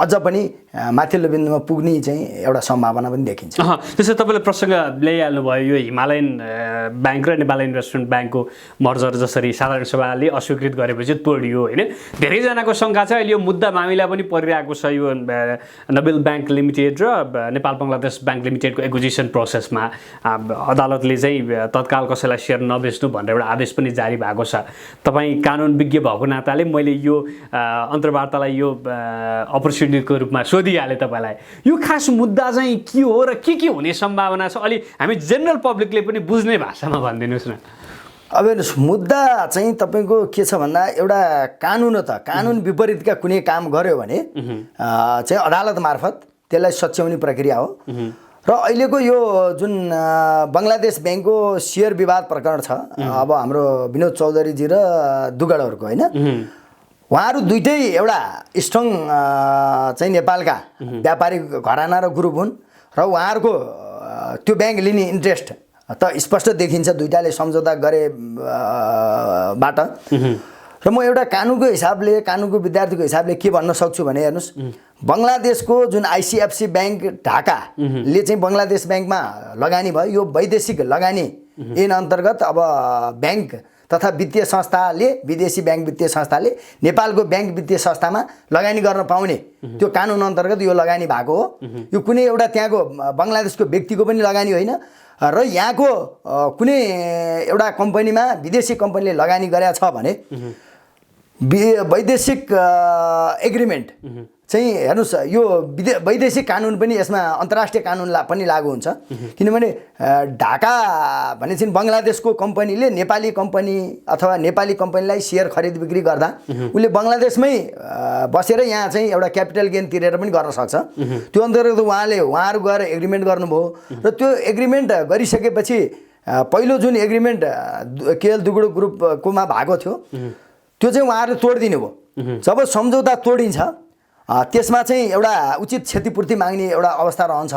अझ पनि माथिल्लो बिन्दुमा पुग्ने चाहिँ एउटा सम्भावना पनि देखिन्छ त्यसै तपाईँले प्रसङ्ग ल्याइहाल्नु भयो यो हिमालयन ब्याङ्क र नेपाल इन्भेस्टमेन्ट ब्याङ्कको मर्जर जसरी साधारण सभाले अस्वीकृत गरेपछि तोडियो होइन धेरैजनाको शङ्का छ अहिले यो मुद्दा मामिला पनि परिरहेको छ यो नबिल ब्याङ्क लिमिटेड र नेपाल बङ्गलादेश ब्याङ्क लिमिटेडको एक्विजिसन प्रोसेसमा अदालतले चाहिँ तत्काल कसैलाई सेयर नबेच्नु भनेर एउटा आदेश पनि जारी भएको छ तपाईँ कानुन विज्ञ भएको नाताले मैले यो अन्तर्वार्तालाई यो अपर्च्युनिटीको रूपमा सोधिहालेँ तपाईँलाई। यो खास मुद्दा चाहिँ के हो र के हुने सम्भावना छ, अलि हामी जेनरल पब्लिकले पनि बुझ्ने भाषामा भनिदिनुहोस् न। अब हेर्नुहोस्, मुद्दा चाहिँ तपाईँको के छ भन्दा एउटा कानुन हो त, कानुन विपरीतका कुनै काम गर्यो भने चाहिँ अदालत मार्फत त्यसलाई सच्याउने प्रक्रिया हो। र अहिलेको यो जुन बङ्गलादेश ब्याङ्कको सेयर विवाद प्रकरण छ, अब हाम्रो विनोद चौधरीजी र दुगडहरूको होइन, उहाँहरू दुइटै एउटा स्ट्रङ चाहिँ नेपालका व्यापारिक घराना र ग्रुप हुन् र उहाँहरूको त्यो ब्याङ्क लिने इन्ट्रेस्ट त स्पष्ट देखिन्छ दुइटाले सम्झौता गरे बाट। र म एउटा कानुनको हिसाबले, कानुनको विद्यार्थीको हिसाबले के भन्न सक्छु भने हेर्नुहोस्, बङ्गलादेशको जुन आइसिएफसी ब्याङ्क ढाकाले चाहिँ बङ्गलादेश ब्याङ्कमा लगानी भयो, यो वैदेशिक लगानी ऐन अन्तर्गत अब ब्याङ्क तथा वित्तीय संस्थाले, विदेशी ब्याङ्क वित्तीय संस्थाले नेपालको ब्याङ्क वित्तीय संस्थामा लगानी गर्न पाउने त्यो कानुन अन्तर्गत यो लगानी भएको हो। यो कुनै एउटा त्यहाँको बङ्गलादेशको व्यक्तिको पनि लगानी होइन र यहाँको कुनै एउटा कम्पनीमा विदेशी कम्पनीले लगानी गरेको छ भने वैदेशिक एग्रिमेन्ट चाहिँ हेर्नुहोस्, यो वैदेशिक कानुन पनि यसमा अन्तर्राष्ट्रिय कानुन पनि लागू हुन्छ। किनभने ढाका भने चाहिँ बङ्गलादेशको कम्पनीले नेपाली कम्पनी अथवा नेपाली कम्पनीलाई सेयर खरिद बिक्री गर्दा उसले बङ्गलादेशमै बसेर यहाँ चाहिँ एउटा क्यापिटल गेन तिरेर पनि गर्न सक्छ। त्यो अन्तर्गत उहाँहरू गएर एग्रिमेन्ट गर्नुभयो र त्यो एग्रिमेन्ट गरिसकेपछि पहिलो जुन एग्रिमेन्ट केएल दुगुडो ग्रुपकोमा भएको थियो त्यो चाहिँ उहाँहरूले तोडिदिनु भयो। जब सम्झौता तोडिन्छ त्यसमा चाहिँ एउटा उचित क्षतिपूर्ति माग्ने एउटा अवस्था रहन्छ।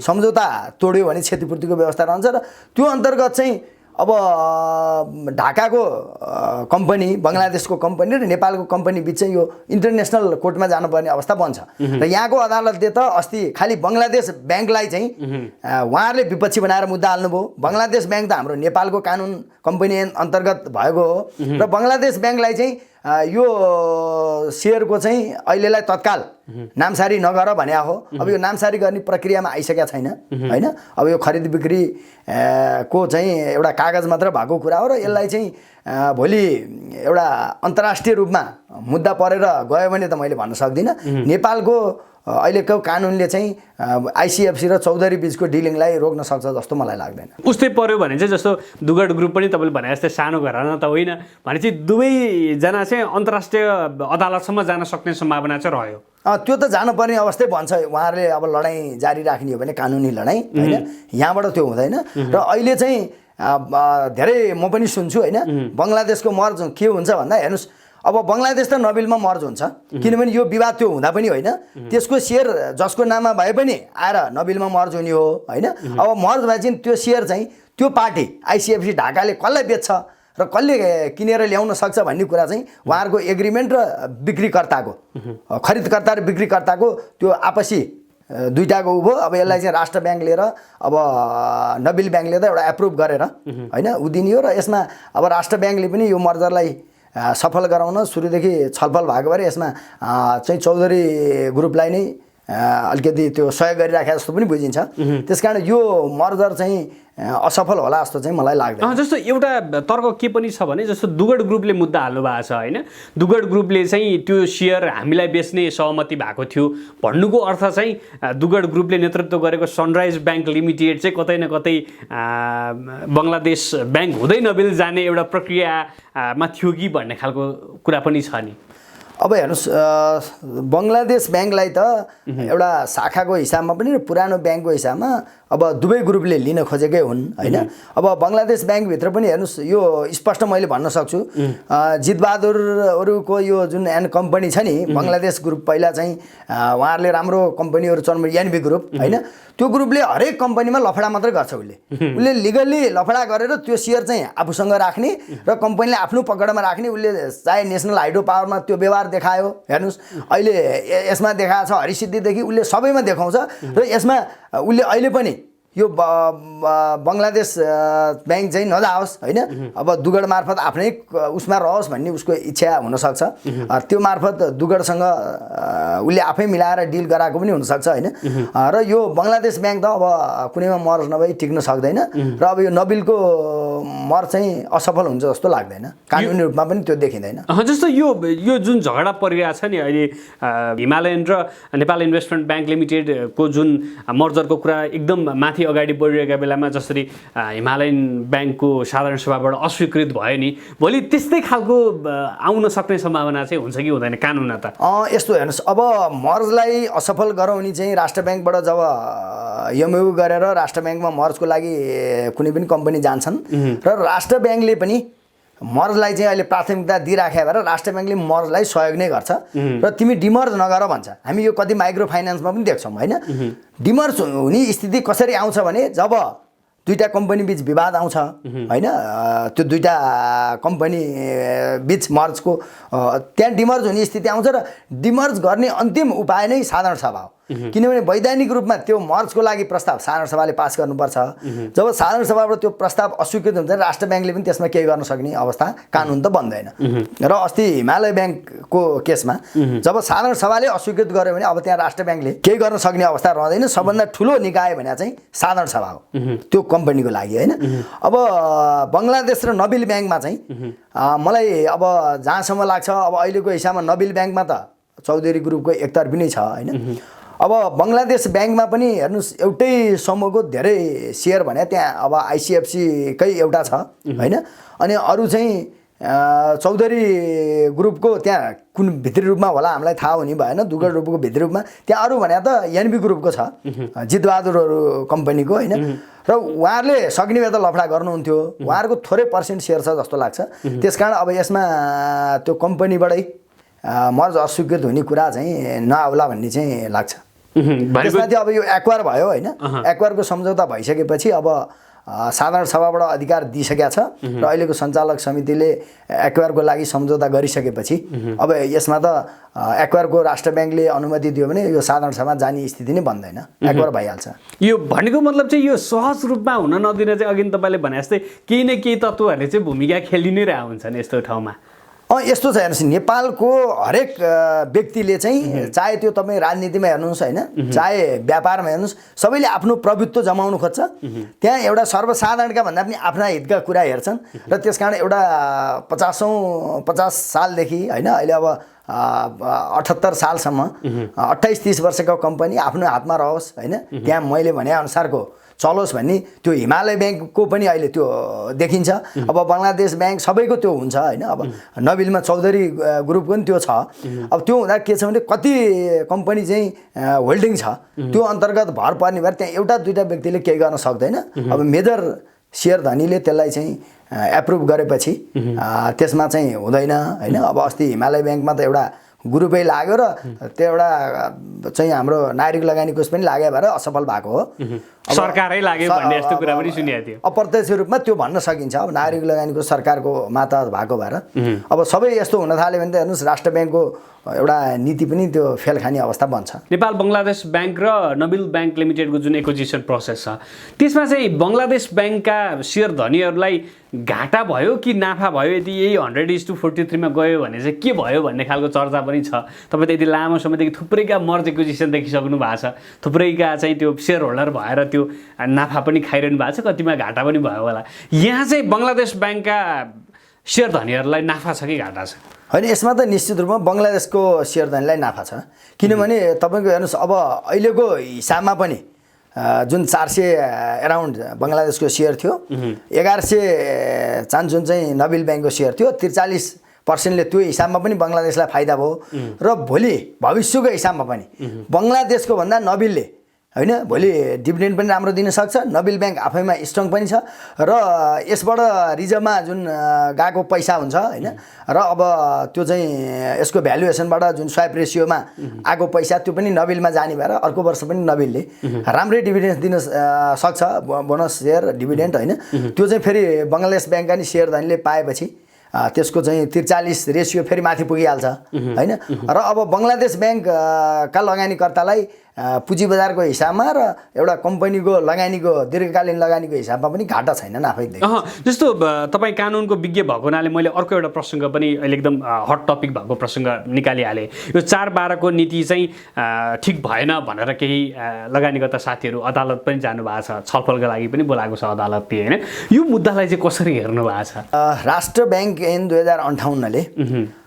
सम्झौता तोड्यो भने क्षतिपूर्तिको व्यवस्था रहन्छ र त्यो अन्तर्गत चाहिँ अब ढाकाको कम्पनी, बङ्गलादेशको कम्पनी र नेपालको कम्पनी बिच चाहिँ यो इन्टरनेसनल कोर्टमा जानुपर्ने अवस्था बन्छ। र यहाँको अदालतले त अस्ति खालि बङ्गलादेश ब्याङ्कलाई चाहिँ उहाँहरूले विपक्षी बनाएर मुद्दा हाल्नुभयो। बङ्गलादेश ब्याङ्क त हाम्रो नेपालको कानुन कम्पनी अन्तर्गत भएको हो र बङ्गलादेश ब्याङ्कलाई चाहिँ यो सेयरको चाहिँ अहिलेलाई तत्काल नामसारी नगर भने हो। अब यो नामसारी गर्ने प्रक्रियामा आइसकेका छैन होइन। अब यो खरिद बिक्री को चाहिँ एउटा कागज मात्र भएको कुरा हो र यसलाई चाहिँ भोलि एउटा अन्तर्राष्ट्रिय रूपमा मुद्दा परेर गयो भने त मैले भन्न सक्दिनँ। नेपालको अहिलेको कानुनले चाहिँ आइसिएफसी र चौधरी बिचको डिलिङलाई रोक्न सक्छ जस्तो मलाई लाग्दैन। उस्तै पर्यो भने चाहिँ जस्तो दुगड ग्रुप पनि तपाईँले भने जस्तै सानो घराना त होइन भने चाहिँ दुवैजना चाहिँ अन्तर्राष्ट्रिय अदालतसम्म जान सक्ने सम्भावना चाहिँ रह्यो। त्यो त जानुपर्ने अवस्थै भन्छ। उहाँहरूले अब लडाइँ जारी राख्ने हो भने कानुनी लडाइँ होइन, यहाँबाट त्यो हुँदैन। र अहिले चाहिँ धेरै म पनि सुन्छु होइन, बङ्गलादेशको मर्ज के हुन्छ भन्दा हेर्नुहोस्, अब बङ्गलादेश त नबिलमा मर्ज हुन्छ किनभने यो विवाद त्यो हुँदा पनि होइन, त्यसको सेयर जसको नाममा भए पनि आएर नबिलमा मर्ज हुने हो होइन। अब मर्ज भए चाहिँ त्यो सेयर चाहिँ त्यो पार्टी आइसिएफसी ढाकाले कसलाई बेच्छ र कसले किनेर ल्याउन सक्छ भन्ने कुरा चाहिँ उहाँहरूको एग्रिमेन्ट र बिक्रीकर्ताको, खरिदकर्ता र बिक्रीकर्ताको त्यो आपसी दुईटाको उभो। अब यसलाई चाहिँ राष्ट्र ब्याङ्क लिएर अब नबिल ब्याङ्कले त एउटा एप्रुभ गरेर होइन उदिने हो र यसमा अब राष्ट्र ब्याङ्कले पनि यो मर्जरलाई सफल गराउन सुरुदेखि छलफल भएको भएर यसमा चाहिँ चौधरी ग्रुपलाई नै अलिकति त्यो सहयोग गरिराखेको जस्तो पनि बुझिन्छ। त्यसकारण यो मर्जर चाहिँ असफल होला जस्तो चाहिँ मलाई लाग्दैन। जस्तो एउटा तर्क के पनि छ भने जस्तो दुगड ग्रुपले मुद्दा हाल्नु भएको छ होइन, दुगड ग्रुपले चाहिँ त्यो सेयर हामीलाई बेच्ने सहमति भएको थियो भन्नुको अर्थ चाहिँ दुगड ग्रुपले नेतृत्व गरेको सनराइज ब्याङ्क लिमिटेड चाहिँ कतै न कतै बङ्गलादेश ब्याङ्क हुँदै नबिल जाने एउटा प्रक्रियामा थियो कि भन्ने खालको कुरा पनि छ नि। अब हेर्नुहोस्, बङ्गलादेश ब्याङ्कलाई त एउटा शाखाको हिसाबमा पनि र पुरानो ब्याङ्कको हिसाबमा अब दुवै ग्रुपले लिन खोजेकै हुन् होइन। अब बङ्गलादेश ब्याङ्कभित्र पनि हेर्नुहोस्, यो स्पष्ट मैले भन्न सक्छु, जितबहादुरहरूको यो जुन एन कम्पनी छ नि बङ्गलादेश ग्रुप, पहिला चाहिँ उहाँहरूले राम्रो कम्पनीहरू चलाउनु एनबी ग्रुप होइन, त्यो ग्रुपले हरेक कम्पनीमा लफडा मात्रै गर्छ। उसले लिगल्ली लफडा गरेर त्यो सेयर चाहिँ आफूसँग राख्ने र कम्पनीले आफ्नो पकडमा राख्ने। उसले चाहे नेसनल हाइड्रो पावरमा त्यो व्यवहार देखायो, हेर्नुहोस् अहिले यसमा देखाएको छ हरिसिद्धिदेखि उसले सबैमा देखाउँछ। र यसमा उसले अहिले पनि यो बङ्गलादेश ब्याङ्क चाहिँ नजाओस् होइन, अब दुगड मार्फत आफ्नै उसमा रहोस् भन्ने उसको इच्छा हुनसक्छ। त्यो मार्फत दुगडसँग उसले आफै मिलाएर डिल गराएको पनि हुनसक्छ होइन। र यो बङ्गलादेश ब्याङ्क त अब कुनैमा मर्ज नभई टिक्न सक्दैन। र अब यो नबिलको मर्ज चाहिँ असफल हुन्छ जस्तो लाग्दैन, कानुनी रूपमा पनि त्यो देखिँदैन। जस्तो यो जुन झगडा परिरहेको छ नि अहिले हिमालयन र नेपाल इन्भेस्टमेन्ट ब्याङ्क लिमिटेडको जुन मर्जरको कुरा एकदम माथि अगाडि बढिरहेका बेलामा जसरी हिमालयन ब्याङ्कको साधारण सभाबाट अस्वीकृत भयो नि, भोलि त्यस्तै खालको आउन सक्ने सम्भावना चाहिँ हुन्छ कि हुँदैन कानुनमा त? यस्तो हेर्नुहोस्, अब मर्जलाई असफल गराउने चाहिँ राष्ट्र ब्याङ्कबाट जब एमओयू गरेर राष्ट्र ब्याङ्कमा मर्जको लागि कुनै पनि कम्पनी जान्छन् र राष्ट्र ब्याङ्कले पनि मर्जलाई चाहिँ अहिले प्राथमिकता दिइराखेको भएर राष्ट्र ब्याङ्कले मर्जलाई सहयोग नै गर्छ र तिमी डिमर्ज नगर भन्छ। हामी यो कति माइक्रो फाइनेन्समा पनि देख्छौँ होइन। डिमर्ज हुने स्थिति कसरी आउँछ भने जब दुईटा कम्पनी बीच विवाद आउँछ होइन, त्यो दुईटा कम्पनी बीच मर्जको त्यहाँ डिमर्ज हुने स्थिति आउँछ र डिमर्ज गर्ने अन्तिम उपाय नै साधारण सभा हो। किनभने वैधानिक रूपमा त्यो मर्जको लागि प्रस्ताव साधारण सभाले पास गर्नुपर्छ। जब साधारण सभाबाट त्यो प्रस्ताव अस्वीकृत हुन्छ राष्ट्र ब्याङ्कले पनि त्यसमा केही गर्न सक्ने अवस्था कानुन त बन्दैन। र अस्ति हिमालय ब्याङ्कको केसमा जब साधारण सभाले अस्वीकृत गर्यो भने अब त्यहाँ राष्ट्र ब्याङ्कले केही गर्न सक्ने अवस्था रहँदैन। सबभन्दा ठुलो निकाय भने चाहिँ साधारण सभा हो त्यो कम्पनीको लागि होइन। अब बङ्गलादेश र नबिल ब्याङ्कमा चाहिँ मलाई अब जहाँसम्म लाग्छ अब अहिलेको हिसाबमा नबिल ब्याङ्कमा त चौधरी ग्रुपको एकतर्फी नै छ होइन। अब बङ्गलादेश ब्याङ्कमा पनि हेर्नुहोस् एउटै समूहको धेरै सेयर भने त्यहाँ अब आइसिएफसीकै एउटा छ होइन। अनि अरू चाहिँ चौधरी ग्रुपको त्यहाँ कुन भित्री रूपमा होला हामीलाई थाहा हुने भएन, दुगल ग्रुपको भित्री रूपमा त्यहाँ अरू भने त एनबी ग्रुपको छ जितबहादुरहरू कम्पनीको होइन। र उहाँहरूले सक्ने भए त लफडा गर्नुहुन्थ्यो, उहाँहरूको थोरै पर्सेन्ट सेयर छ जस्तो लाग्छ। त्यसकारण अब यसमा त्यो कम्पनीबाटै मर्ज अस्वीकृत हुने कुरा चाहिँ नआउला भन्ने चाहिँ लाग्छ। त्यसमाथि अब यो एक्वायर भयो होइन, एक्वायरको सम्झौता भइसकेपछि अब साधारण सभाबाट अधिकार दिइसकेको छ र अहिलेको सञ्चालक समितिले एक्वायरको लागि सम्झौता गरिसकेपछि अब यसमा त एक्वायरको राष्ट्र ब्याङ्कले अनुमति दियो भने यो साधारण सभा जाने स्थिति नै बन्दैन, एक्वायर भइहाल्छ। यो भनेको मतलब चाहिँ यो सहज रूपमा हुन नदिन चाहिँ अघि तपाईँले भने जस्तै केही न केही तत्त्वहरूले चाहिँ भूमिका खेलि नै रहेको हुन्छ नि यस्तो ठाउँमा। यस्तो छ हेर्नुहोस्, नेपालको हरेक व्यक्तिले चाहिँ चाहे त्यो तपाईँ राजनीतिमा हेर्नुहोस् होइन, चाहे व्यापारमा हेर्नुहोस्, सबैले आफ्नो प्रभुत्व जमाउनु खोज्छ। त्यहाँ एउटा सर्वसाधारणका भन्दा पनि आफ्ना हितका कुरा हेर्छन् र त्यसकारण एउटा 50 सालदेखि होइन अहिले अब 78 सालसम्म 28-30 वर्षको कम्पनी आफ्नो हातमा रहोस् होइन, त्यहाँ मैले भने अनुसारको चलोस् भन्ने त्यो हिमालय ब्याङ्कको पनि अहिले त्यो देखिन्छ। अब बङ्गलादेश ब्याङ्क सबैको त्यो हुन्छ होइन। अब नबिलमा चौधरी ग्रुपको पनि त्यो छ। अब त्यो हुँदा के छ भने कति कम्पनी चाहिँ होल्डिङ छ त्यो अन्तर्गत भर पर्ने भएर त्यहाँ एउटा दुईवटा व्यक्तिले केही गर्न सक्दैन। अब मेजर सेयर धनीले त्यसलाई चाहिँ एप्रुभ गरेपछि त्यसमा चाहिँ हुँदैन होइन। अब अस्ति हिमालय ब्याङ्कमा त एउटा ग्रुपै लाग्यो र त्यो एउटा चाहिँ हाम्रो नागरिक लगानी कोष पनि लाग्यो भएर असफल भएको हो। सरकारै लाग्यो भन्ने यस्तो कुरा पनि सुनिएको थियो। अप्रत्यक्ष रूपमा त्यो भन्न सकिन्छ। अब नागरिक लगानीको सरकारको माता भएको भएर अब सबै यस्तो हुन थाल्यो भने त हेर्नुहोस् राष्ट्र ब्याङ्कको एउटा नीति पनि त्यो फेल खाने अवस्था बन्छ। नेपाल बङ्गलादेश ब्याङ्क र नबिल ब्याङ्क लिमिटेडको जुन एक्विजिसन प्रोसेस छ त्यसमा चाहिँ बङ्गलादेश ब्याङ्कका सेयर धनीहरूलाई घाटा भयो कि नाफा भयो? यदि यही 100:43 मा गयो भने चाहिँ के भयो भन्ने खालको चर्चा पनि छ। तपाईँ त यति लामो समयदेखि थुप्रैका मर्ज एक्विजिसन देखिसक्नु भएको छ, थुप्रैका चाहिँ त्यो सेयर होल्डर भएर त्यो नाफा पनि खाइरहनु भएको छ, कतिमा घाटा पनि भयो होला। यहाँ चाहिँ बङ्गलादेश ब्याङ्कका सेयर धनीहरूलाई नाफा छ कि घाटा छ? होइन, यसमा त निश्चित रूपमा बङ्गलादेशको सेयर धनीलाई नाफा छ। किनभने तपाईँको हेर्नुहोस् अब अहिलेको हिसाबमा पनि जुन 400 एराउन्ड बङ्गलादेशको सेयर थियो, 1100 चान्चुन चाहिँ नबिल ब्याङ्कको सेयर थियो, 43%ले त्यो हिसाबमा पनि बङ्गलादेशलाई फाइदा भयो। र भोलि भविष्यको हिसाबमा पनि बङ्गलादेशको भन्दा नबिलले होइन भोलि डिभिडेन्ड पनि राम्रो दिन सक्छ। नबिल ब्याङ्क आफैमा स्ट्रङ पनि छ र यसबाट रिजर्भमा जुन गएको पैसा हुन्छ होइन र अब त्यो चाहिँ यसको भ्यालुएसनबाट जुन स्वाइप रेसियोमा आएको पैसा त्यो पनि नबिलमा जाने भएर अर्को वर्ष पनि नबिलले राम्रै डिभिडेन्ड दिन सक्छ, बोनस सेयर डिभिडेन्ड होइन। त्यो चाहिँ फेरि बङ्गलादेश ब्याङ्कका नि सेयर धनीले पाएपछि त्यसको चाहिँ 43 रेसियो फेरि माथि पुगिहाल्छ होइन। र अब बङ्गलादेश ब्याङ्कका लगानीकर्तालाई पुँजी बजारको हिसाबमा र एउटा कम्पनीको लगानीको दीर्घकालीन लगानीको हिसाबमा पनि घाटा छैनन् आफै जस्तो तपाईँ कानुनको विज्ञ भएको हुनाले मैले अर्को एउटा प्रसङ्ग पनि अहिले एकदम हट टपिक भएको प्रसङ्ग निकालिहालेँ। यो 4/12 को नीति चाहिँ ठिक भएन भनेर केही लगानीकर्ता साथीहरू अदालत पनि जानुभएको छ, छलफलको लागि पनि बोलाएको छ अदालतले, होइन? यो मुद्दालाई चाहिँ कसरी हेर्नु भएको छ? राष्ट्र ब्याङ्क ऐन 2058ले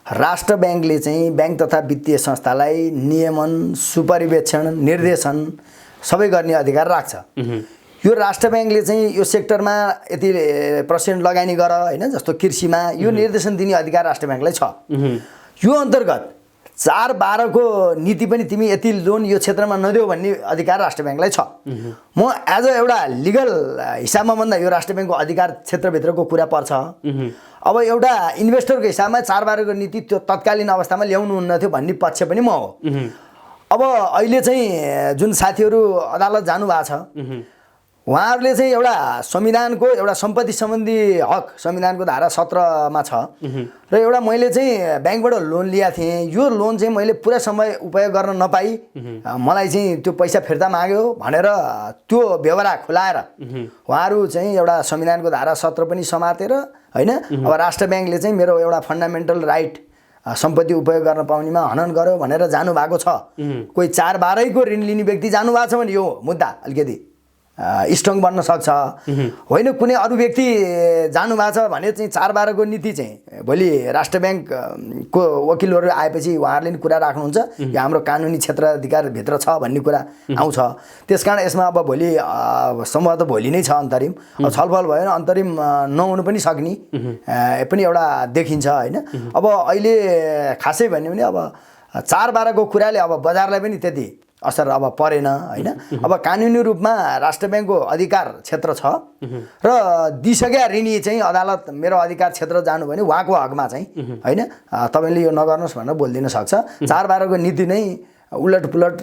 राष्ट्र ब्याङ्कले चाहिँ ब्याङ्क तथा वित्तीय संस्थालाई नियमन, सुपरिवेक्षण, निर्देशन सबै गर्ने अधिकार राख्छ। यो राष्ट्र ब्याङ्कले चाहिँ यो सेक्टरमा यति % लगानी गर, होइन, जस्तो कृषिमा यो निर्देशन दिने अधिकार राष्ट्र ब्याङ्कलाई छ। यो अन्तर्गत 4/12 को नीति पनि तिमी यति लोन यो क्षेत्रमा नदेऊ भन्ने अधिकार राष्ट्र ब्याङ्कलाई छ। म एज अ एउटा लिगल हिसाबमा भन्दा यो राष्ट्र ब्याङ्कको अधिकार क्षेत्रभित्रको कुरा पर्छ। अब एउटा इन्भेस्टरको हिसाबमा 4/12 को नीति त्यो तत्कालीन अवस्थामा ल्याउनु हुन्न थियो भन्ने पक्ष पनि म हो। अब अहिले चाहिँ जुन साथीहरू अदालत जानुभएको छ उहाँहरूले चाहिँ एउटा संविधानको एउटा सम्पत्ति सम्बन्धी हक संविधानको धारा 17 मा छ र एउटा मैले चाहिँ ब्याङ्कबाट लोन लिएको थिएँ, यो लोन चाहिँ मैले पुरा समय उपयोग गर्न नपाई मलाई चाहिँ त्यो पैसा फिर्ता माग्यो भनेर त्यो व्यवहार खुलाएर उहाँहरू चाहिँ एउटा संविधानको धारा 17 पनि समातेर, होइन, अब राष्ट्र ब्याङ्कले चाहिँ मेरो एउटा फन्डामेन्टल राइट सम्पत्ति उपयोग गर्न पाउनेमा हनन गर्यो भनेर जानुभएको छ। कोही 4/12 को ऋण लिने व्यक्ति जानुभएको छ भने यो मुद्दा अलिकति स्ट्रङ बन्न सक्छ, होइन? कुनै अरू व्यक्ति जानुभएको छ भने चाहिँ 4/12 को नीति चाहिँ भोलि राष्ट्र ब्याङ्कको वकिलहरू आएपछि उहाँहरूले नि कुरा राख्नुहुन्छ यो हाम्रो कानुनी क्षेत्राधिकारभित्र छ भन्ने कुरा आउँछ। त्यसकारण यसमा अब भोलि सम्भवतः भोलि नै छ अन्तरिम, अब छलफल भयो भने अन्तरिम नहुनु पनि सक्ने पनि एउटा देखिन्छ, होइन? अब अहिले खासै भन्यो भने अब 4/12 को कुराले अब बजारलाई पनि त्यति असर अब परेन, होइन? अब कानुनी रूपमा राष्ट्र ब्याङ्कको अधिकार क्षेत्र छ र दिइसक्या ऋणी चाहिँ अदालत मेरो अधिकार क्षेत्र जानु भने उहाँको हकमा चाहिँ, होइन, तपाईँले यो नगर्नुहोस् भनेर बोलिदिन सक्छ। 4/12 को नीति नै उलटपुलट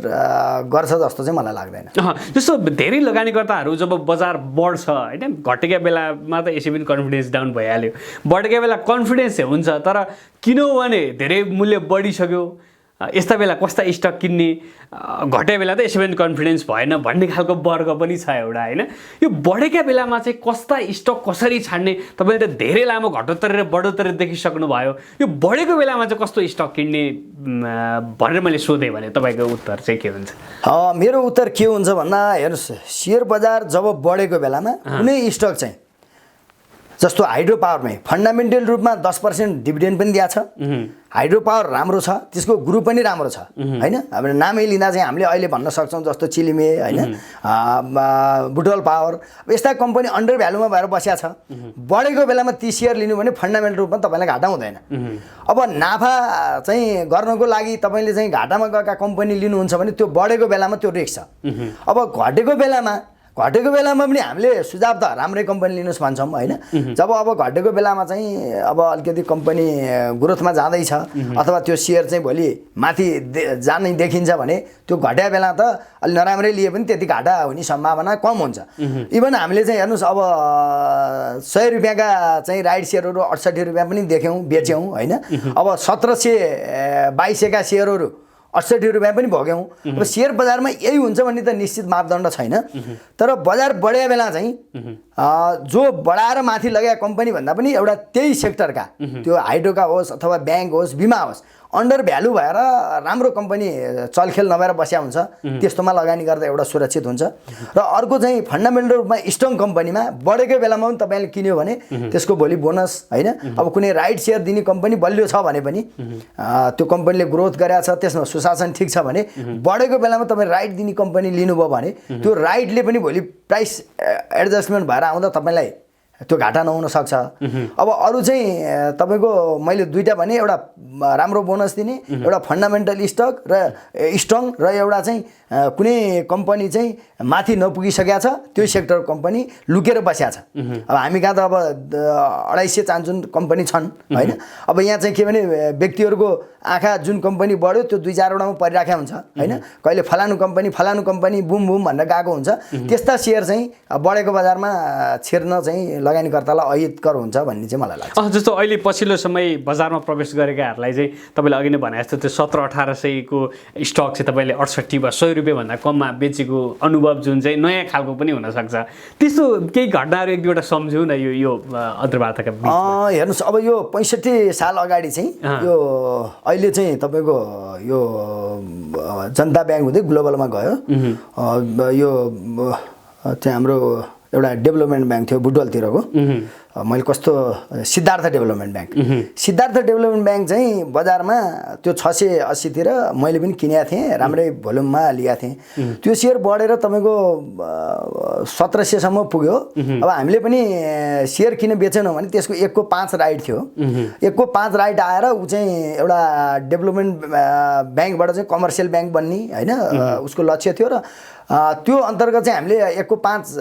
गर्छ जस्तो चाहिँ मलाई लाग्दैन। जस्तो धेरै लगानीकर्ताहरू जब बजार बढ्छ, होइन, घटेका बेलामा त यसै पनि कन्फिडेन्स डाउन भइहाल्यो, बढेका बेला कन्फिडेन्स चाहिँ हुन्छ, तर किनभने धेरै मूल्य बढिसक्यो यस्ता बेला कस्ता स्टक किन्ने, घटे बेला त यसै पनि कन्फिडेन्स भएन भन्ने खालको वर्ग पनि छ एउटा, होइन? यो बढेका बेलामा चाहिँ कस्ता स्टक कसरी छाड्ने, तपाईँले त धेरै लामो घटोत्तरी र बढोत्तरी देखिसक्नु भयो, यो बढेको बेलामा चाहिँ कस्तो स्टक किन्ने भनेर मैले सोधेँ भने तपाईँको उत्तर चाहिँ के हुन्छ? मेरो उत्तर के हुन्छ भन्दा हेर्नुहोस्, सेयर बजार जब बढेको बेलामा कुनै स्टक चाहिँ जस्तो हाइड्रो पावरमै फन्डामेन्टल रूपमा 10% डिभिडेन्ड पनि दिएको छ, हाइड्रो पावर राम्रो छ, त्यसको ग्रुप पनि राम्रो छ, होइन? अब नामै लिँदा चाहिँ हामीले अहिले भन्न सक्छौँ जस्तो चिलिमे, होइन, बुटवल पावर, यस्ता कम्पनी अन्डर भ्यालुमा भएर बसिया छ। बढेको बेलामा ती सेयर लिनु भने फन्डामेन्टल रूपमा तपाईँलाई घाटा हुँदैन। अब नाफा चाहिँ गर्नको लागि तपाईँले चाहिँ घाटामा गएका कम्पनी लिनुहुन्छ भने त्यो बढेको बेलामा त्यो रिस्क छ। अब घटेको बेलामा पनि हामीले सुझाव त राम्रै कम्पनी लिनुहोस् भन्छौँ, होइन? जब अब घटेको बेलामा चाहिँ अब अलिकति कम्पनी ग्रोथमा जाँदैछ अथवा त्यो सेयर चाहिँ भोलि माथि जाने देखिन्छ भने त्यो घट्या बेला त अलि नराम्रै लिए पनि त्यति घाटा हुने सम्भावना कम हुन्छ। इभन हामीले चाहिँ हेर्नुहोस् अब 100 रुपियाँका चाहिँ राइट सेयरहरू 68 रुपियाँ पनि देख्यौँ, बेच्यौँ, होइन? अब 1722 का सेयरहरू 68 रुपियाँ पनि भोग्यौँ। अब सेयर बजारमा यही हुन्छ भन्ने त निश्चित मापदण्ड छैन, तर बजार बढेको बेला चाहिँ जो बढाएर माथि लगाए कम्पनी भन्दा पनि एउटा त्यही सेक्टरका त्यो हाइड्रोका होस् अथवा ब्याङ्क होस्, बिमा होस्, अन्डर भ्यालु भएर राम्रो कम्पनी चलखेल नभएर बस्या हुन्छ, त्यस्तोमा लगानी गर्दा एउटा सुरक्षित हुन्छ। र अर्को चाहिँ फन्डामेन्टल रूपमा स्ट्रङ कम्पनीमा बढेको बेलामा पनि तपाईँले किन्यो भने त्यसको भोलि बोनस, होइन, अब कुनै राइट सेयर दिने कम्पनी बलियो छ भने पनि त्यो कम्पनीले ग्रोथ गरेको छ, त्यसमा सुशासन ठिक छ भने बढेको बेलामा तपाईँ राइट दिने कम्पनी लिनुभयो भने त्यो राइटले पनि भोलि प्राइस एडजस्टमेन्ट भएर आउँदा तपाईँलाई त्यो घाटा नहुन सक्छ। अब अरू चाहिँ तपाईँको मैले दुईटा भने, एउटा राम्रो बोनस दिने, एउटा फन्डामेन्टल स्टक र स्ट्रङ, र एउटा चाहिँ कुनै कम्पनी चाहिँ माथि नपुगिसकेको छ त्यो सेक्टर कम्पनी लुकेर बसिया छ। अब हामी कहाँ त अब 250 चान्चुन कम्पनी छन्, होइन? अब यहाँ चाहिँ के भने व्यक्तिहरूको आँखा जुन कम्पनी बढ्यो त्यो 2-4 वटामा परिराखेको हुन्छ, होइन? कहिले फलानु कम्पनी बुम बुम भनेर गएको हुन्छ, त्यस्ता सेयर चाहिँ बढेको बजारमा छिर्न चाहिँ लगानीकर्तालाई अहितकर हुन्छ भन्ने चाहिँ मलाई लाग्छ। जस्तो अहिले पछिल्लो समय बजारमा प्रवेश गरेकाहरूलाई चाहिँ तपाईँले अघि नै भने जस्तो त्यो 1700-1800 को स्टक चाहिँ तपाईँले 68 वा 100 रुपियाँभन्दा कममा बेचेको अनुभव जुन चाहिँ नयाँ खालको पनि हुनसक्छ। त्यस्तो केही घटनाहरू एक दुईवटा सम्झौँ न यो अन्तर्वार्ताका बिचमा। हेर्नुहोस्, अब यो 65 साल अगाडि चाहिँ यो अहिले चाहिँ तपाईँको यो जनता ब्याङ्क हुँदै ग्लोबलमा गयो। यो चाहिँ हाम्रो एउटा डेभलपमेन्ट ब्याङ्क थियो बुटवलतिरको, मैले कस्तो Siddhartha development bank, Siddhartha development bank चाहिँ बजारमा त्यो 680 तिर मैले पनि किनेको थिएँ, राम्रै भोल्युममा लिएको थिएँ। त्यो सेयर बढेर तपाईँको 1700 सम्म पुग्यो। अब हामीले पनि सेयर किन बेचेनौँ भने त्यसको 1 को 5 राइट थियो। 1 को 5 राइट आएर ऊ चाहिँ एउटा डेभलपमेन्ट ब्याङ्कबाट चाहिँ कमर्सियल ब्याङ्क बन्ने होइन उसको लक्ष्य थियो र त्यो अन्तर्गत चाहिँ हामीले 1 को 5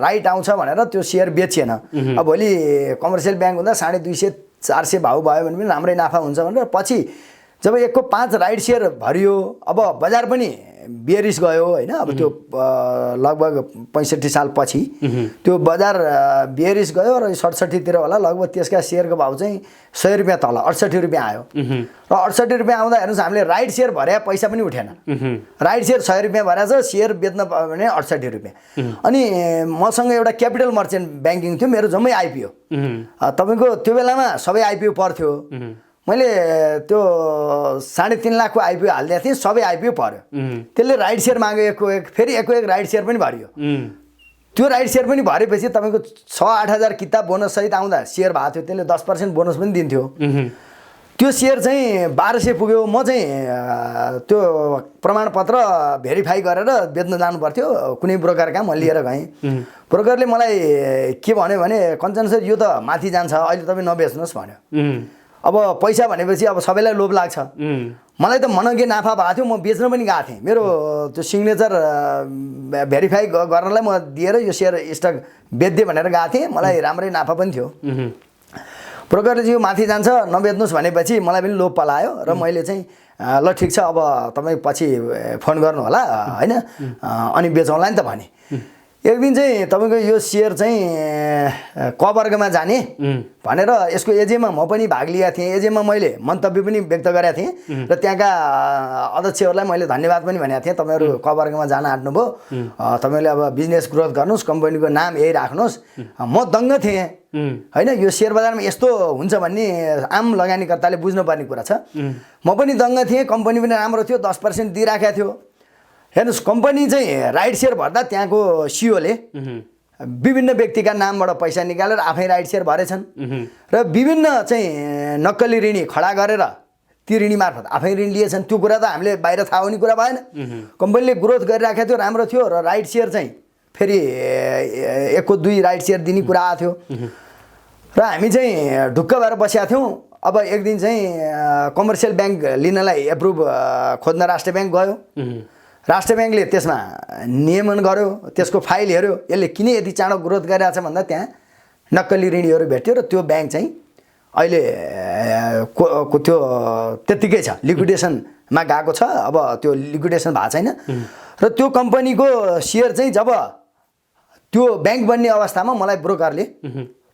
राइट आउँछ भनेर त्यो सेयर बेचिएन। अब भोलि कमर्सियल ब्याङ्क हुँदा 250-400 भाउ भयो भने पनि राम्रै नाफा हुन्छ भनेर पछि जब 1 को 5 राइट सेयर भरियो, अब बजार पनि बेरिस गयो होइन। अब त्यो लगभग 65 साल पछि त्यो बजार बेरिस गयो र 67 तिर होला लगभग त्यसका सेयरको भाउ चाहिँ 100 रुपियाँ तल 68 रुपियाँ आयो र 68 रुपियाँ आउँदा हेर्नुहोस् हामीले राइट सेयर भरे पैसा पनि उठेन। राइट सेयर 100 रुपियाँ भरेछ, सेयर बेच्न पायो भने 68 रुपियाँ। अनि मसँग एउटा क्यापिटल मर्चेन्ट ब्याङ्किङ थियो, मेरो जम्मै आइपिओ। तपाईँको त्यो बेलामा सबै आइपिओ पर्थ्यो। मैले त्यो 3.5 लाखको आइपिओ हालिदिएको थिएँ, सबै आइपिओ पर्यो। त्यसले राइट सेयर माग्यो, फेरि एक राइट सेयर पनि भरियो। त्यो राइट सेयर पनि भरेपछि तपाईँको 6-8 हजार किताब बोनस सहित आउँदा सेयर भएको थियो, त्यसले 10% बोनस पनि दिन्थ्यो। त्यो सेयर चाहिँ 1200 पुग्यो। म चाहिँ त्यो प्रमाणपत्र भेरिफाई गरेर बेच्न जानु पर्थ्यो, कुनै ब्रोकर कहाँ म लिएर गएँ। ब्रोकरले मलाई के भन्यो भने कञ्चन सर यो त माथि जान्छ, अहिले तपाईँ नबेच्नुहोस् भन्यो। अब पैसा भनेपछि अब सबैलाई लोभ लाग्छ। मलाई त मनगे नाफा भएको थियो, म बेच्न पनि गएको थिएँ। मेरो त्यो सिग्नेचर भेरिफाई गर्नलाई म दिएर यो सेयर स्टक बेच्दै भनेर गएको थिएँ, मलाई राम्रै नाफा पनि थियो। ब्रोकरले चाहिँ यो माथि जान्छ नबेच्नुहोस् भनेपछि मलाई पनि लोभ पलायो र मैले चाहिँ ल ठिक छ अब तपाईँ पछि फोन गर्नु होला होइन अनि बेचौँला नि त भने। एक दिन चाहिँ तपाईँको यो सेयर चाहिँ क वर्गमा जाने भनेर यसको एजेमा म पनि भाग लिएको थिएँ। एजेमा मैले मन्तव्य पनि व्यक्त गरेको थिएँ र त्यहाँका अध्यक्षहरूलाई मैले धन्यवाद पनि भनेको थिएँ। तपाईँहरू क वर्गमा जान आँट्नुभयो, तपाईँले अब बिजनेस ग्रोथ गर्नुहोस्, कम्पनीको नाम यही राख्नुहोस्। म दङ्ग थिएँ होइन, यो सेयर बजारमा यस्तो हुन्छ भन्ने आम लगानीकर्ताले बुझ्नुपर्ने कुरा छ। म पनि दङ्ग थिएँ, कम्पनी पनि राम्रो थियो, 10% दिइराखेको थियो। हेर्नुहोस्, कम्पनी चाहिँ राइट सेयर भर्दा त्यहाँको सिओले विभिन्न व्यक्तिका नामबाट पैसा निकालेर आफै राइट सेयर भरेछन् र विभिन्न चाहिँ नक्कली ऋणी खडा गरेर ती ऋणी मार्फत आफै ऋण लिएछन्। त्यो कुरा त हामीले बाहिर थाहा हुने कुरा भएन। कम्पनीले ग्रोथ गरिराखेको थियो, राम्रो थियो र राइट सेयर चाहिँ फेरि 1 को 2 राइट सेयर दिने कुरा आएको थियो र हामी चाहिँ ढुक्क भएर बसेका थियौँ। अब एक दिन चाहिँ कमर्सियल ब्याङ्क लिनलाई एप्रुभ खोज्न राष्ट्र ब्याङ्क गयो। राष्ट्र ब्याङ्कले त्यसमा नियमन गर्यो, त्यसको फाइल हेऱ्यो, यसले किन यति चाँडो ग्रोथ गरिरहेछ भन्दा त्यहाँ नक्कली ऋणीहरू भेट्यो र त्यो ब्याङ्क चाहिँ अहिले त्यो त्यत्तिकै छ, लिक्विडेसनमा गएको छ। अब त्यो लिक्विडेसन भएको छैन र त्यो कम्पनीको सेयर चाहिँ जब त्यो ब्याङ्क बन्ने अवस्थामा मलाई ब्रोकरले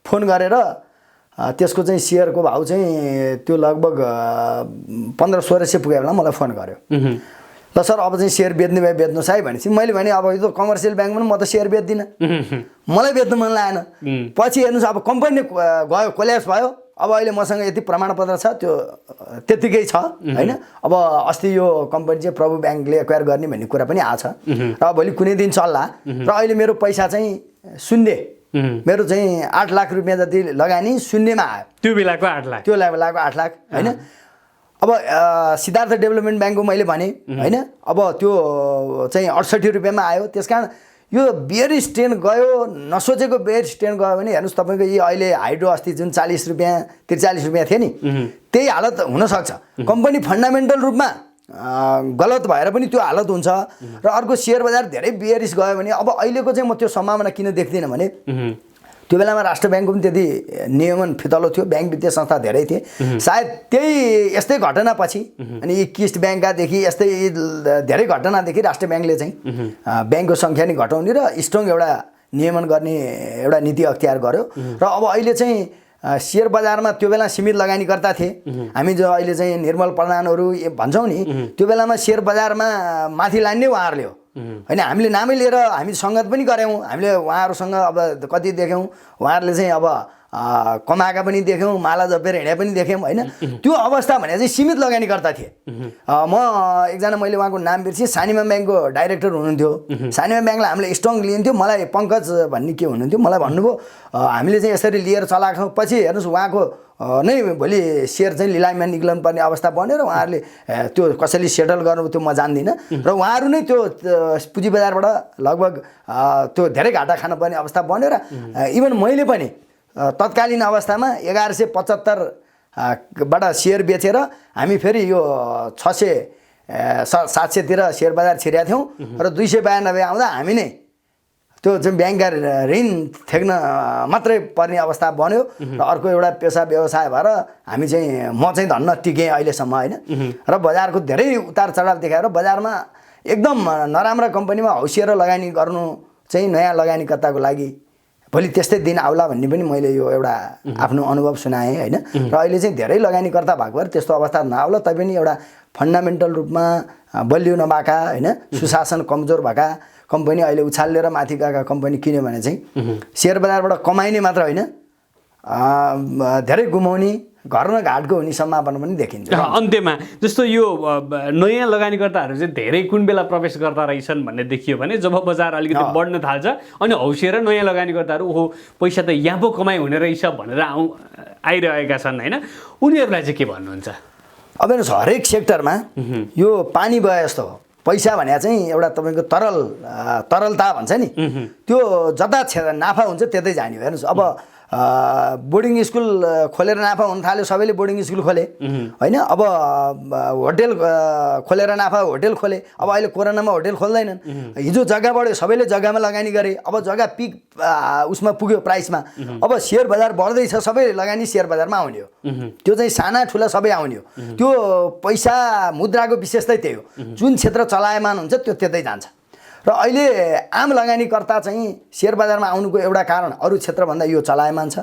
फोन गरेर त्यसको चाहिँ सेयरको भाउ चाहिँ त्यो लगभग 1500-1600 पुगेको बेला मलाई फोन गर्यो। ल सर अब चाहिँ सेयर बेच्ने भए बेच्नुहोस् है भनेपछि मैले भने अब यो त कमर्सियल ब्याङ्कमा म त सेयर बेच्दिनँ, मलाई बेच्नु मन लागेन। पछि हेर्नुहोस् अब कम्पनी गयो, कोल्याप्स भयो। अब अहिले मसँग यति प्रमाणपत्र छ, त्यो त्यत्तिकै छ होइन। अब अस्ति यो कम्पनी चाहिँ प्रभु ब्याङ्कले एक्वायर गर्ने भन्ने कुरा पनि आछ र भोलि कुनै दिन चल्ला र अहिले मेरो पैसा चाहिँ शून्य, मेरो चाहिँ 8 लाख रुपियाँ जति लगानी शून्यमा आयो। त्यो बेलाको 8 लाख, त्यो बेलाको 8 लाख होइन। अब सिद्धार्थ डेभलपमेन्ट ब्याङ्कको मैले भने होइन, अब त्यो चाहिँ 68 रुपियाँमा आयो। त्यसकारण यो बियरिस ट्रेन्ड गयो, नसोचेको बियरिस ट्रेन्ड गयो भने हेर्नुहोस् तपाईँको यो अहिले हाइड्रो अस्ति जुन 40 रुपियाँ 43 रुपियाँ थियो नि, त्यही हालत हुनसक्छ। कम्पनी फन्डामेन्टल रूपमा गलत भएर पनि त्यो हालत हुन्छ र अर्को सेयर बजार धेरै बियरिस गयो भने अब अहिलेको चाहिँ म त्यो सम्भावना किन देख्दिनँ भने त्यो बेलामा राष्ट्र ब्याङ्कको पनि त्यति नियमन फितलो थियो, ब्याङ्क वित्तीय संस्था धेरै थिए। सायद त्यही यस्तै घटनापछि अनि यी किस्ट ब्याङ्ककादेखि यस्तै धेरै घटनादेखि राष्ट्र ब्याङ्कले चाहिँ ब्याङ्कको सङ्ख्या नि घटाउने र स्ट्रङ एउटा नियमन गर्ने एउटा नीति अख्तियार गर्यो र अब अहिले चाहिँ सेयर बजारमा त्यो बेला सीमित लगानीकर्ता थिए हामी जो अहिले चाहिँ निर्मल प्रधानहरू भन्छौँ नि त्यो बेलामा सेयर बजारमा माथि लाने उहाँहरूले हो होइन हामीले नामै लिएर हामी सङ्गत पनि गऱ्यौँ हामीले उहाँहरूसँग अब कति देख्यौँ उहाँहरूले चाहिँ अब कमाएका पनि देख्यौँ माला जपेर हिँडे पनि देख्यौँ होइन त्यो अवस्था भने चाहिँ सीमित लगानीकर्ता थिए म एकजना मैले उहाँको नाम बिर्सेँ सानिमा ब्याङ्कको डाइरेक्टर हुनुहुन्थ्यो सानिमा ब्याङ्कलाई हामीले स्ट्रङ लिन्थ्यो मलाई पङ्कज भन्ने के हुनुहुन्थ्यो मलाई भन्नुभयो हामीले चाहिँ यसरी लिएर चलाएको छौँ पछि हेर्नुहोस् उहाँको नै भोलि सेयर चाहिँ लिलामीमा निक्लन पर्ने अवस्था बन्यो र उहाँहरूले त्यो कसैले सेटल गर्नु त्यो म जान्दिनँ र उहाँहरू नै त्यो पुँजी बजारबाट लगभग त्यो धेरै घाटा खानुपर्ने अवस्था बन्यो र इभन मैले पनि तत्कालीन अवस्थामा 1175 बाट सेयर बेचेर हामी फेरि यो 600-700 सेयर बजार छिरेका थियौँ र 292 आउँदा हामी नै त्यो चाहिँ ब्याङ्कका ऋण थेक्न मात्रै पर्ने अवस्था बन्यो र अर्को एउटा पेसा व्यवसाय भएर हामी चाहिँ म चाहिँ धन्न टिकेँ अहिलेसम्म होइन र बजारको धेरै उतार चढाव देखाएर बजारमा एकदम नराम्रा कम्पनीमा हौसिएर लगानी गर्नु चाहिँ नयाँ लगानीकर्ताको लागि भोलि त्यस्तै दिन आउला भन्ने पनि मैले यो एउटा आफ्नो अनुभव सुनाएँ होइन र अहिले चाहिँ धेरै लगानीकर्ता भएको भएर त्यस्तो अवस्था नआउला तैपनि एउटा फन्डामेन्टल रूपमा बलियो नभएका होइन सुशासन कमजोर भएका कम्पनी अहिले उछालेर माथि गएका कम्पनी किन्यो भने चाहिँ सेयर बजारबाट कमाइने मात्र होइन धेरै गुमाउने घर न घाटको हुने सम्भावना पनि देखिन्छ अन्त्यमा जस्तो यो नयाँ लगानीकर्ताहरू चाहिँ धेरै कुन बेला प्रवेश गर्दा रहेछन् भन्ने देखियो भने जब बजार अलिकति बढ्न थाल्छ अनि हौसिएर नयाँ लगानीकर्ताहरू ओहो पैसा त यहाँ पो कमाइ हुने रहेछ भनेर आइरहेका छन् होइन उनीहरूलाई चाहिँ के भन्नुहुन्छ अब हेर्नुहोस् हरेक सेक्टरमा यो पानी बए जस्तो हो पैसा भने चाहिँ एउटा तपाईँको तरलता भन्छ नि त्यो जता नाफा हुन्छ त्यतै जाने हो हेर्नुहोस् अब बोर्डिङ स्कुल खोलेर नाफा हुन थाल्यो सबैले बोर्डिङ स्कुल खोले होइन अब होटेल खोलेर नाफा होटेल खोले अब अहिले कोरोनामा होटेल खोल्दैनन् हिजो जग्गा बढ्यो सबैले जग्गामा लगानी गरे अब जग्गा पिक उसमा पुग्यो प्राइसमा अब सेयर बजार बढ्दैछ सबै लगानी सेयर बजारमा आउने हो त्यो चाहिँ साना ठुला सबै आउने हो त्यो पैसा मुद्राको विशेषतै त्यही हो जुन क्षेत्र चलायमान हुन्छ त्यो त्यतै जान्छ र अहिले आम लगानीकर्ता चाहिँ सेयर बजारमा आउनुको एउटा कारण अरू क्षेत्रभन्दा यो चलायमान छ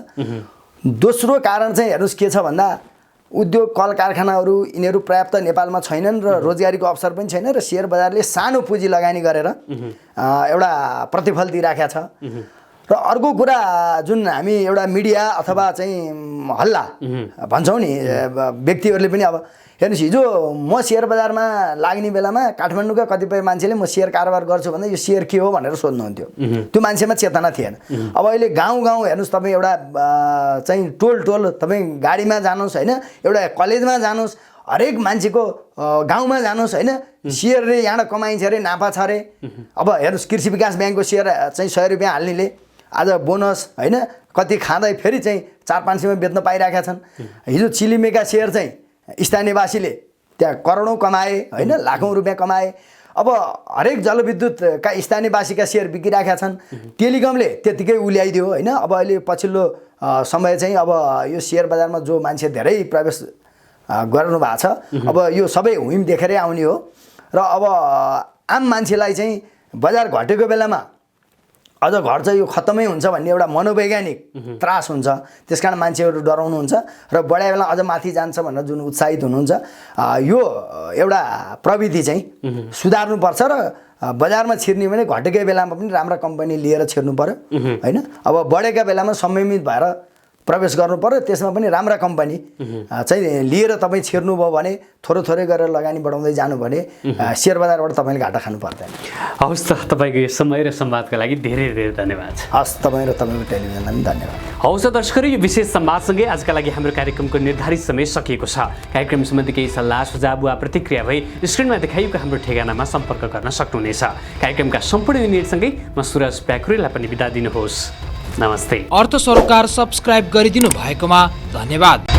दोस्रो कारण चाहिँ हेर्नुहोस् के छ भन्दा उद्योग कल कारखानाहरू यिनीहरू पर्याप्त नेपालमा छैनन् र रोजगारीको अवसर पनि छैन र सेयर बजारले सानो पुँजी लगानी गरेर एउटा प्रतिफल दिइराखेको छ र अर्को कुरा जुन हामी एउटा मिडिया अथवा चाहिँ हल्ला भन्छौँ नि व्यक्तिहरूले पनि अब हेर्नुहोस् हिजो म सेयर बजारमा लाग्ने बेलामा काठमाडौँका कतिपय मान्छेले म सेयर कारोबार गर्छु भन्दा यो सेयर के हो भनेर सोध्नुहुन्थ्यो त्यो मान्छेमा चेतना थिएन अब अहिले गाउँ गाउँ हेर्नुहोस् तपाईँ एउटा चाहिँ टोल तपाईँ गाडीमा जानुहोस् होइन एउटा कलेजमा जानुहोस् हरेक मान्छेको गाउँमा जानुहोस् होइन सेयरले यहाँ कमाइन्छ अरे नाफा छ अरे अब हेर्नुहोस् कृषि विकास ब्याङ्कको सेयर चाहिँ 100 रुपियाँ हाल्नेले आज बोनस होइन कति खाँदै फेरि चाहिँ 400-500मा बेच्न पाइरहेका छन् हिजो चिलिमेका सेयर चाहिँ स्थानीयवासीले त्यहाँ करोडौँ कमाए होइन लाखौँ रुपियाँ कमाए अब हरेक जलविद्युतका स्थानीयवासीका सेयर बिकिरहेका छन् टेलिकमले त्यतिकै उल्याइदियो होइन अब अहिले पछिल्लो समय चाहिँ अब यो सेयर बजारमा जो मान्छे धेरै प्रवेश गर्नु भएको छ अब यो सबै हुइम देखेरै आउने हो र अब आम मान्छेलाई चाहिँ बजार घटेको बेलामा अझ घट्छ यो खत्तमै हुन्छ भन्ने एउटा मनोवैज्ञानिक त्रास हुन्छ त्यसकारण मान्छेहरू डराउनुहुन्छ र बढाए बेला अझ माथि जान्छ भनेर जुन उत्साहित हुनुहुन्छ यो एउटा प्रविधि चाहिँ सुधार्नुपर्छ र बजारमा छिर्ने भने घटेकै बेलामा पनि राम्रा कम्पनी लिएर छिर्नु पर्यो होइन अब बढेका बेलामा संयमित भएर प्रवेश गर्नु पर्यो त्यसमा पनि राम्रा कम्पनी चाहिँ लिएर तपाईँ छिर्नुभयो भने थोरै गरेर लगानी बढाउँदै जानु भने सेयर बजारबाट तपाईँले घाटा खानु पर्दैन हवस् त तपाईँको यो समय र संवादका लागि धेरै धेरै धन्यवाद हस् तपाईँ र तपाईँको टेलिभिजनलाई पनि धन्यवाद हवस् त दर्शकहरू यो विशेष संवादसँगै आजका लागि हाम्रो कार्यक्रमको निर्धारित समय सकिएको छ कार्यक्रम सम्बन्धी केही सल्लाह सुझाव वा प्रतिक्रिया भई स्क्रिनमा देखाइएको हाम्रो ठेगानामा सम्पर्क गर्न सक्नुहुनेछ कार्यक्रमका सम्पूर्ण युनिटसँगै म सुरज प्याकुरेलाई पनि बिदा दिनुहोस् नमस्ते अर्थ सरोकार सब्स्क्राइब गरिदिनु भएकोमा धन्यवाद।